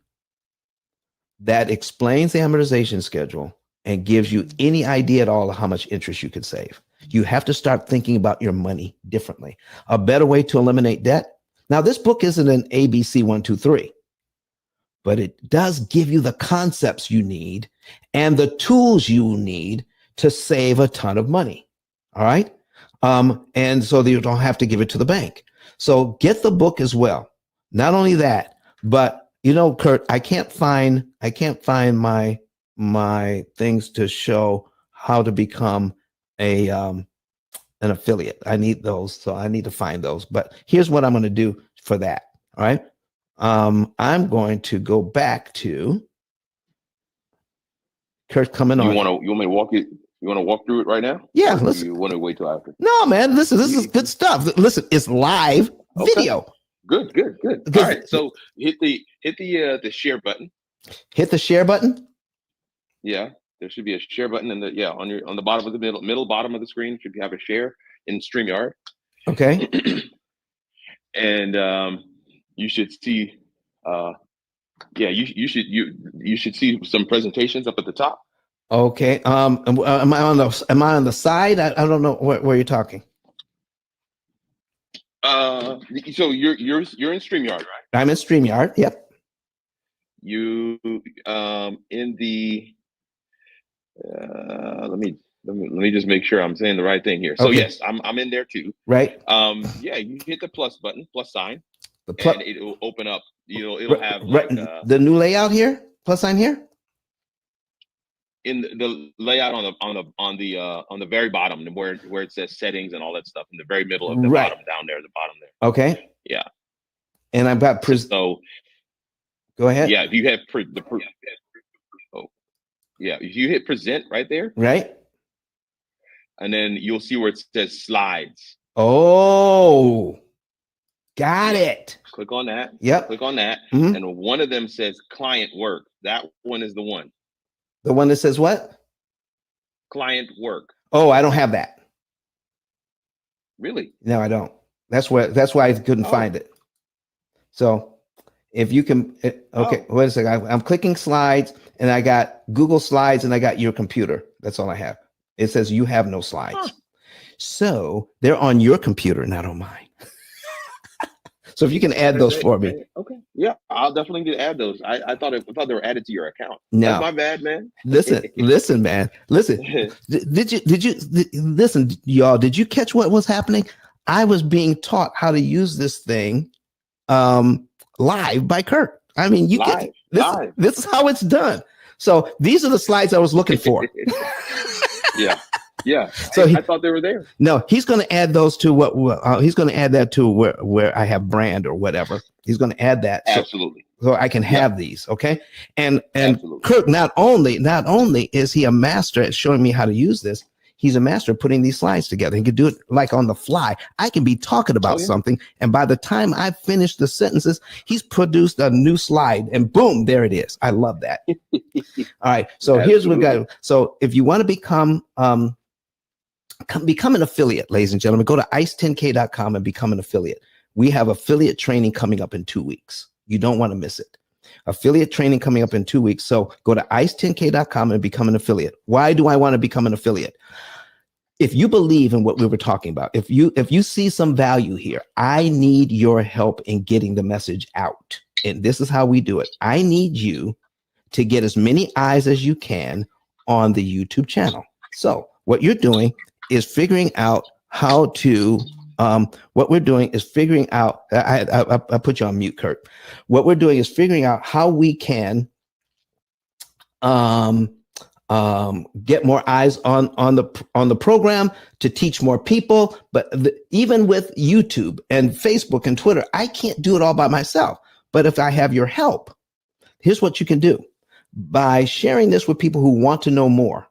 [SPEAKER 1] that explains the amortization schedule and gives you any idea at all of how much interest you can save. You have to start thinking about your money differently. A better way to eliminate debt. Now, this book isn't an ABC 1, 2, 3, but it does give you the concepts you need and the tools you need to save a ton of money. All right. And so that you don't have to give it to the bank. So get the book as well. Not only that, but you know, Kurt, I can't find my things to show how to become an affiliate. I need those, so I need to find those. But here's what I'm going to do for that. All right, I'm going to go back to Kurt coming on.
[SPEAKER 5] You want me to walk it? You want to walk through it right now?
[SPEAKER 1] Yeah,
[SPEAKER 5] or
[SPEAKER 1] listen.
[SPEAKER 5] you want to wait till after?
[SPEAKER 1] No, man, listen. This is good stuff. Listen, it's live video.
[SPEAKER 5] Good. All right, so hit the share button.
[SPEAKER 1] Hit the share button.
[SPEAKER 5] Yeah, there should be a share button on the bottom of the middle bottom of the screen. Should have a share in StreamYard.
[SPEAKER 1] Okay.
[SPEAKER 5] And you should see. You should see some presentations up at the top.
[SPEAKER 1] Okay. Am I on the side? I don't know where you're talking.
[SPEAKER 5] So you're in StreamYard, right?
[SPEAKER 1] I'm in StreamYard. Yep.
[SPEAKER 5] You in the let me just make sure I'm saying the right thing here. So
[SPEAKER 1] Okay.
[SPEAKER 5] yes, I'm in there too.
[SPEAKER 1] Right.
[SPEAKER 5] Yeah, you hit the plus button, plus sign,
[SPEAKER 1] The
[SPEAKER 5] and it will open up. It'll have like
[SPEAKER 1] the new layout here, plus sign here.
[SPEAKER 5] in the layout on the very bottom, where it says settings and all that stuff, in the very middle of the
[SPEAKER 1] Right.
[SPEAKER 5] bottom, down there, the bottom there.
[SPEAKER 1] Okay.
[SPEAKER 5] Yeah.
[SPEAKER 1] And I've got
[SPEAKER 5] So
[SPEAKER 1] go ahead.
[SPEAKER 5] yeah, if you have oh yeah, if you hit present right there,
[SPEAKER 1] Right.
[SPEAKER 5] and then you'll see where it says slides.
[SPEAKER 1] Oh, got it.
[SPEAKER 5] Click on that.
[SPEAKER 1] Yep.
[SPEAKER 5] Click on that,
[SPEAKER 1] Mhm.
[SPEAKER 5] and one of them says client work. That one is the one.
[SPEAKER 1] The one that says what?
[SPEAKER 5] Client work.
[SPEAKER 1] Oh, I don't have that.
[SPEAKER 5] Really?
[SPEAKER 1] No, I don't. That's why I couldn't find it. So if you can, okay, wait a second. I'm clicking slides, and I got Google Slides, and I got your computer. That's all I have. It says you have no slides.
[SPEAKER 5] Huh.
[SPEAKER 1] So they're on your computer, not on mine. So if you can add those for me.
[SPEAKER 5] Okay. Yeah, I'll definitely add those. I thought they were added to your account.
[SPEAKER 1] No.
[SPEAKER 5] That's my bad, man.
[SPEAKER 1] Listen, man. Listen. Did you listen, y'all? Did you catch what was happening? I was being taught how to use this thing live by Kurt. I mean, you
[SPEAKER 5] Live.
[SPEAKER 1] get this is how it's done. So these are the slides I was looking for.
[SPEAKER 5] Yeah. Yeah.
[SPEAKER 1] So
[SPEAKER 5] I thought they were there.
[SPEAKER 1] No, he's going to add those to he's going to add that to where I have brand or whatever. He's going to add that.
[SPEAKER 5] Absolutely.
[SPEAKER 1] So I can have these. Okay. And
[SPEAKER 5] Absolutely.
[SPEAKER 1] Kirk, not only is he a master at showing me how to use this, he's a master at putting these slides together. He can do it like on the fly. I can be talking about something, and by the time I finish the sentences, he's produced a new slide, and boom, there it is. I love that. All right. So here's what we got. So if you want to become an affiliate, ladies and gentlemen, go to ice10k.com and become an affiliate. We have affiliate training coming up in 2 weeks. You don't want to miss it. Affiliate training coming up in 2 weeks. So go to ice10k.com and become an affiliate. Why do I want to become an affiliate? If you believe in what we were talking about, if you see some value here, I need your help in getting the message out. And this is how we do it. I need you to get as many eyes as you can on the YouTube channel. So what you're doing is figuring out how to what we're doing is figuring out I put you on mute, Kurt. What we're doing is figuring out how we can get more eyes on the program to teach more people. But even with YouTube and Facebook and Twitter, I can't do it all by myself. But if I have your help, here's what you can do. By sharing this with people who want to know more,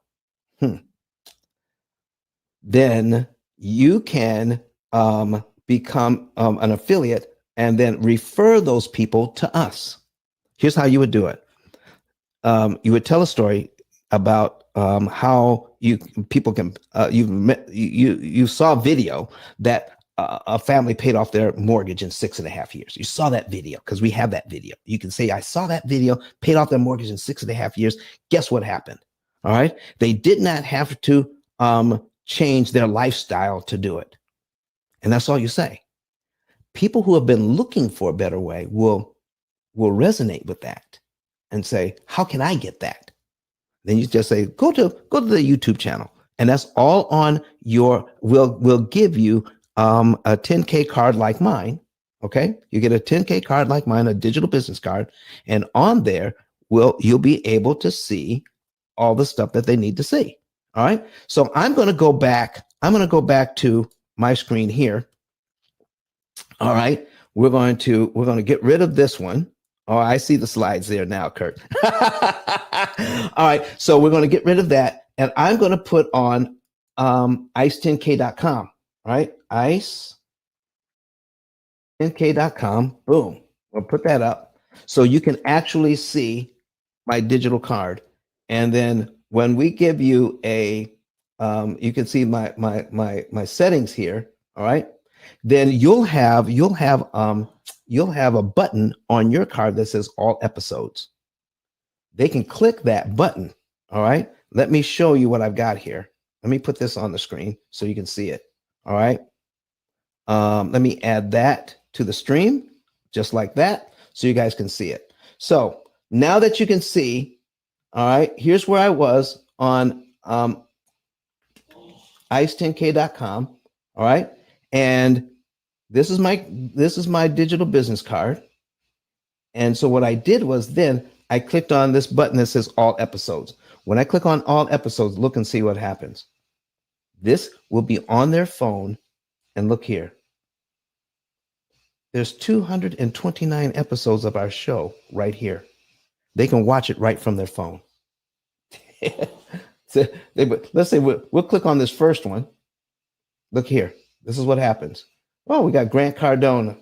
[SPEAKER 1] then you can become an affiliate and then refer those people to us. Here's how you would do it. You would tell a story about how people can you saw a video that a family paid off their mortgage in 6.5 years. You saw that video because we have that video. You can say, I saw that video, paid off their mortgage in 6.5 years. Guess what happened? All right. They did not have to change their lifestyle to do it. And that's all you say. People who have been looking for a better way will resonate with that and say, how can I get that? Then you just say, go to the YouTube channel. And that's all on we'll give you a 10K card like mine. Okay. You get a 10K card like mine, a digital business card. And on there, you'll be able to see all the stuff that they need to see. All right. So I'm going to go back to my screen here. All right. We're going to get rid of this one. Oh, I see the slides there now, Kurt. All right. So we're going to get rid of that. And I'm going to put on ice10k.com. All right. ice10k.com. Boom. We'll put that up so you can actually see my digital card. And then when we give you you can see my settings here. All right. Then you'll have a button on your card that says all episodes. They can click that button. All right. Let me show you what I've got here. Let me put this on the screen so you can see it. All right. Let me add that to the stream just like that so you guys can see it. So now that you can see, all right, here's where I was on ice10k.com. All right. And this is my digital business card. And so what I did was then I clicked on this button that says all episodes. When I click on all episodes, look and see what happens. This will be on their phone, and look here. There's 229 episodes of our show right here. They can watch it right from their phone. So let's say we'll click on this first one. Look here. This is what happens. Oh, we got Grant Cardone.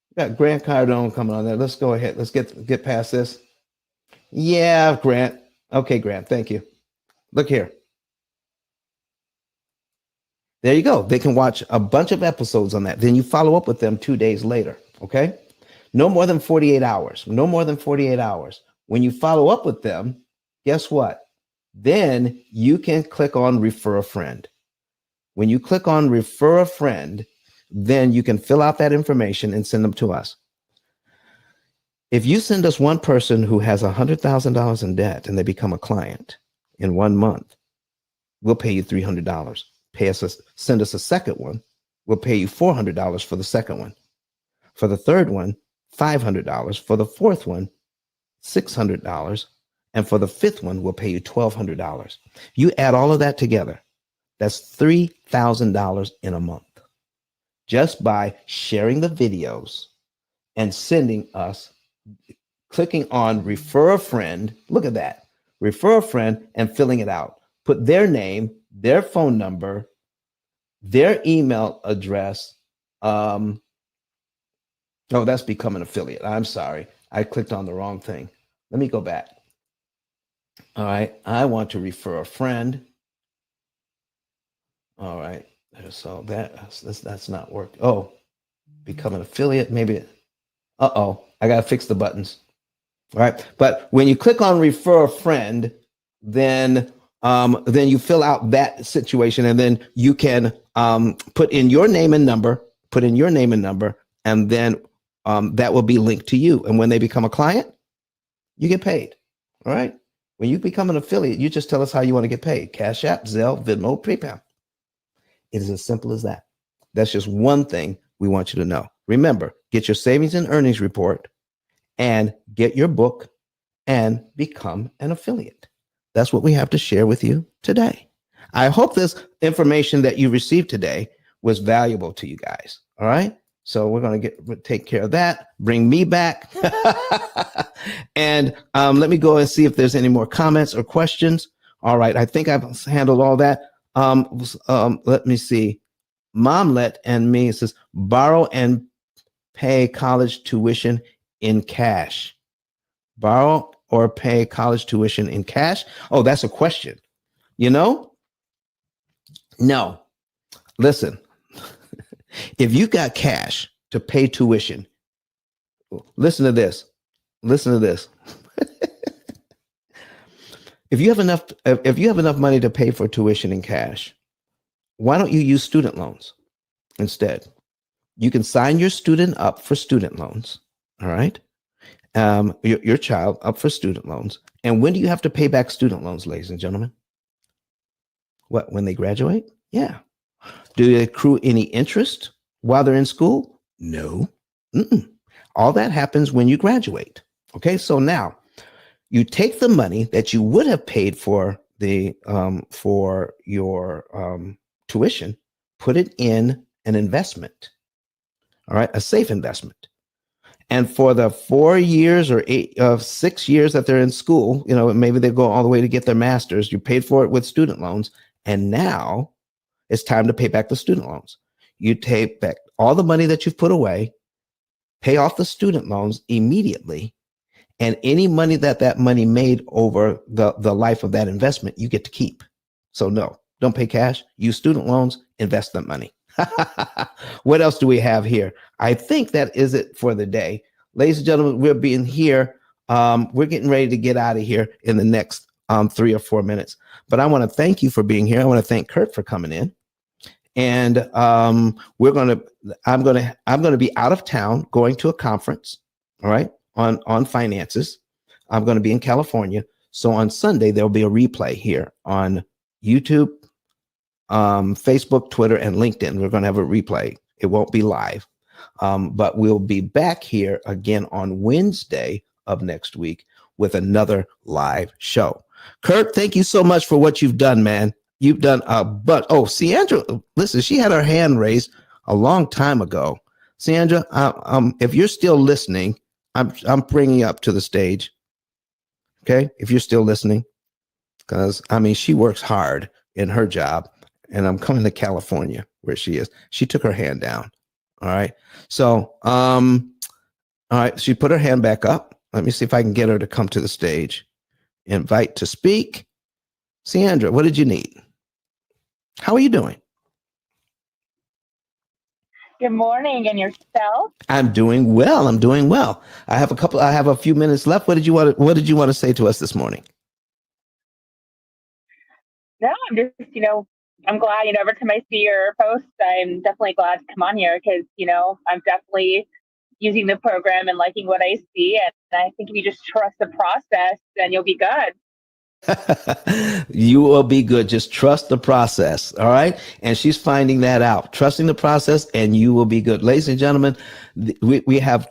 [SPEAKER 1] We got Grant Cardone coming on there. Let's go ahead. Let's get past this. Yeah, Grant. Okay, Grant. Thank you. Look here. There you go. They can watch a bunch of episodes on that. Then you follow up with them 2 days later. Okay. No more than 48 hours. No more than 48 hours. When you follow up with them, guess what? Then you can click on refer a friend. When you click on refer a friend, then you can fill out that information and send them to us. If you send us one person who has $100,000 in debt and they become a client in 1 month, we'll pay you $300. Send us a second one, we'll pay you $400 for the second one. For the third one, $500. For the fourth one, $600. And for the fifth one, we'll pay you $1,200. You add all of that together, that's $3,000 in a month, just by sharing the videos and sending us, clicking on refer a friend. Look at that. Refer a friend and filling it out. Put their name, their phone number, their email address. Oh, that's become an affiliate. I'm sorry. I clicked on the wrong thing. Let me go back. All right. I want to refer a friend. All right. So that's not working. Oh, become an affiliate. Maybe. I got to fix the buttons. All right. But when you click on refer a friend, then you fill out that situation, and then you can put in your name and number, and then that will be linked to you. And when they become a client, you get paid. All right. When you become an affiliate, you just tell us how you want to get paid. Cash App, Zelle, Venmo, PayPal. It is as simple as that. That's just one thing we want you to know. Remember, get your savings and earnings report and get your book and become an affiliate. That's what we have to share with you today. I hope this information that you received today was valuable to you guys. All right. So we're going to take care of that. Bring me back. And let me go and see if there's any more comments or questions. All right. I think I've handled all that. Let me see. Momlet and me says, borrow and pay college tuition in cash. Borrow or pay college tuition in cash? Oh, that's a question. You know? No. Listen, if you got cash to pay tuition, listen to this. If you have enough money to pay for tuition in cash, why don't you use student loans instead? You can sign your student up for student loans. All right. Your child up for student loans. And when do you have to pay back student loans, ladies and gentlemen? What, when they graduate? Yeah. Do they accrue any interest while they're in school? No. All that happens when you graduate. Okay. So now you take the money that you would have paid for your tuition, put it in an investment. All right. A safe investment. And for the 4 years or 6 years that they're in school, maybe they go all the way to get their master's, you paid for it with student loans. And now it's time to pay back the student loans. You take back all the money that you've put away, pay off the student loans immediately. And any money that money made over the life of that investment, you get to keep. So no, don't pay cash, use student loans, invest that money. What else do we have here? I think that is it for the day. Ladies and gentlemen, we're being here. We're getting ready to get out of here in the next 3 or 4 minutes. But I want to thank you for being here. I want to thank Kurt for coming in. And I'm going to be out of town going to a conference, all right, on finances. I'm going to be in California. So on Sunday, there'll be a replay here on YouTube, Facebook, Twitter, and LinkedIn. We're going to have a replay. It won't be live, but we'll be back here again on Wednesday of next week with another live show. Kurt, thank you so much for what you've done, man. You've done Sandra, listen, she had her hand raised a long time ago. Sandra, if you're still listening, I'm bringing you up to the stage. Okay, if you're still listening, because she works hard in her job, and I'm coming to California where she is. She took her hand down. All right. So, all right, she put her hand back up. Let me see if I can get her to come to the stage. Invite to speak. Sandra, what did you need? How are you doing?
[SPEAKER 6] Good morning, and yourself?
[SPEAKER 1] I'm doing well. I have a few minutes left. What did you want to say to us this morning?
[SPEAKER 6] No, I'm just, I'm glad, every time I see your posts, I'm definitely glad to come on here because, I'm definitely using the program and liking what I see. And I think if you just trust the process, then you'll be good.
[SPEAKER 1] You will be good. Just trust the process. All right. And she's finding that out, trusting the process, and you will be good. Ladies and gentlemen, we have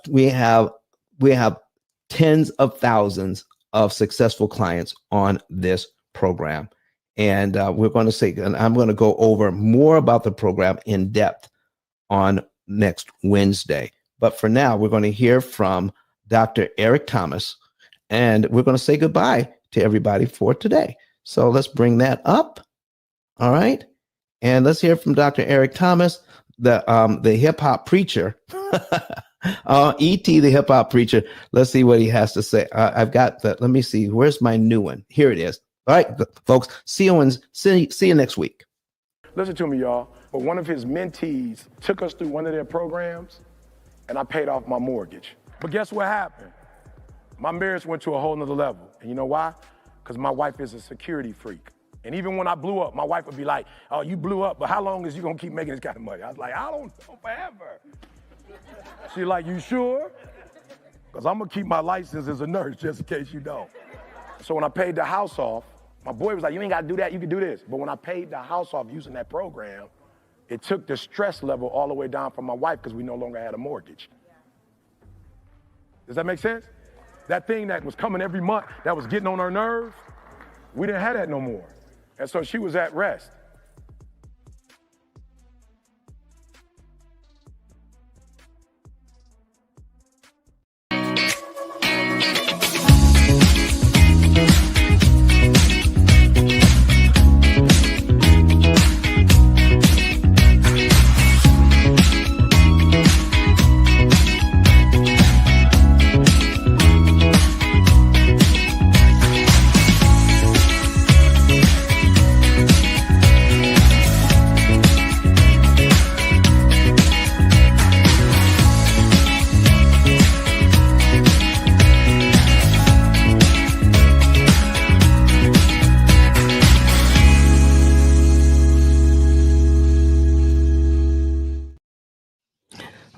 [SPEAKER 1] tens of thousands of successful clients on this program. And I'm going to go over more about the program in depth on next Wednesday. But for now, we're going to hear from Dr. Eric Thomas, and we're going to say goodbye to everybody for today. So let's bring that up. All right. And let's hear from Dr. Eric Thomas, the hip hop preacher. E.T. the hip hop preacher. Let's see what he has to say. Let me see. Where's my new one? Here it is. All right, folks. See you next week.
[SPEAKER 7] Listen to me, y'all. But one of his mentees took us through one of their programs, and I paid off my mortgage. But guess what happened? My marriage went to a whole nother level. And you know why? Because my wife is a security freak. And even when I blew up, my wife would be like, oh, you blew up, but how long is you gonna keep making this kind of money? I was like, I don't know, forever. She's like, you sure? Because I'm gonna keep my license as a nurse just in case you don't. So when I paid the house off, my boy was like, you ain't gotta do that, you can do this. But when I paid the house off using that program, it took the stress level all the way down from my wife because we no longer had a mortgage. Does that make sense? That thing that was coming every month, that was getting on her nerves, we didn't have that no more. And so she was at rest.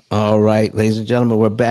[SPEAKER 1] All right, ladies and gentlemen, we're back.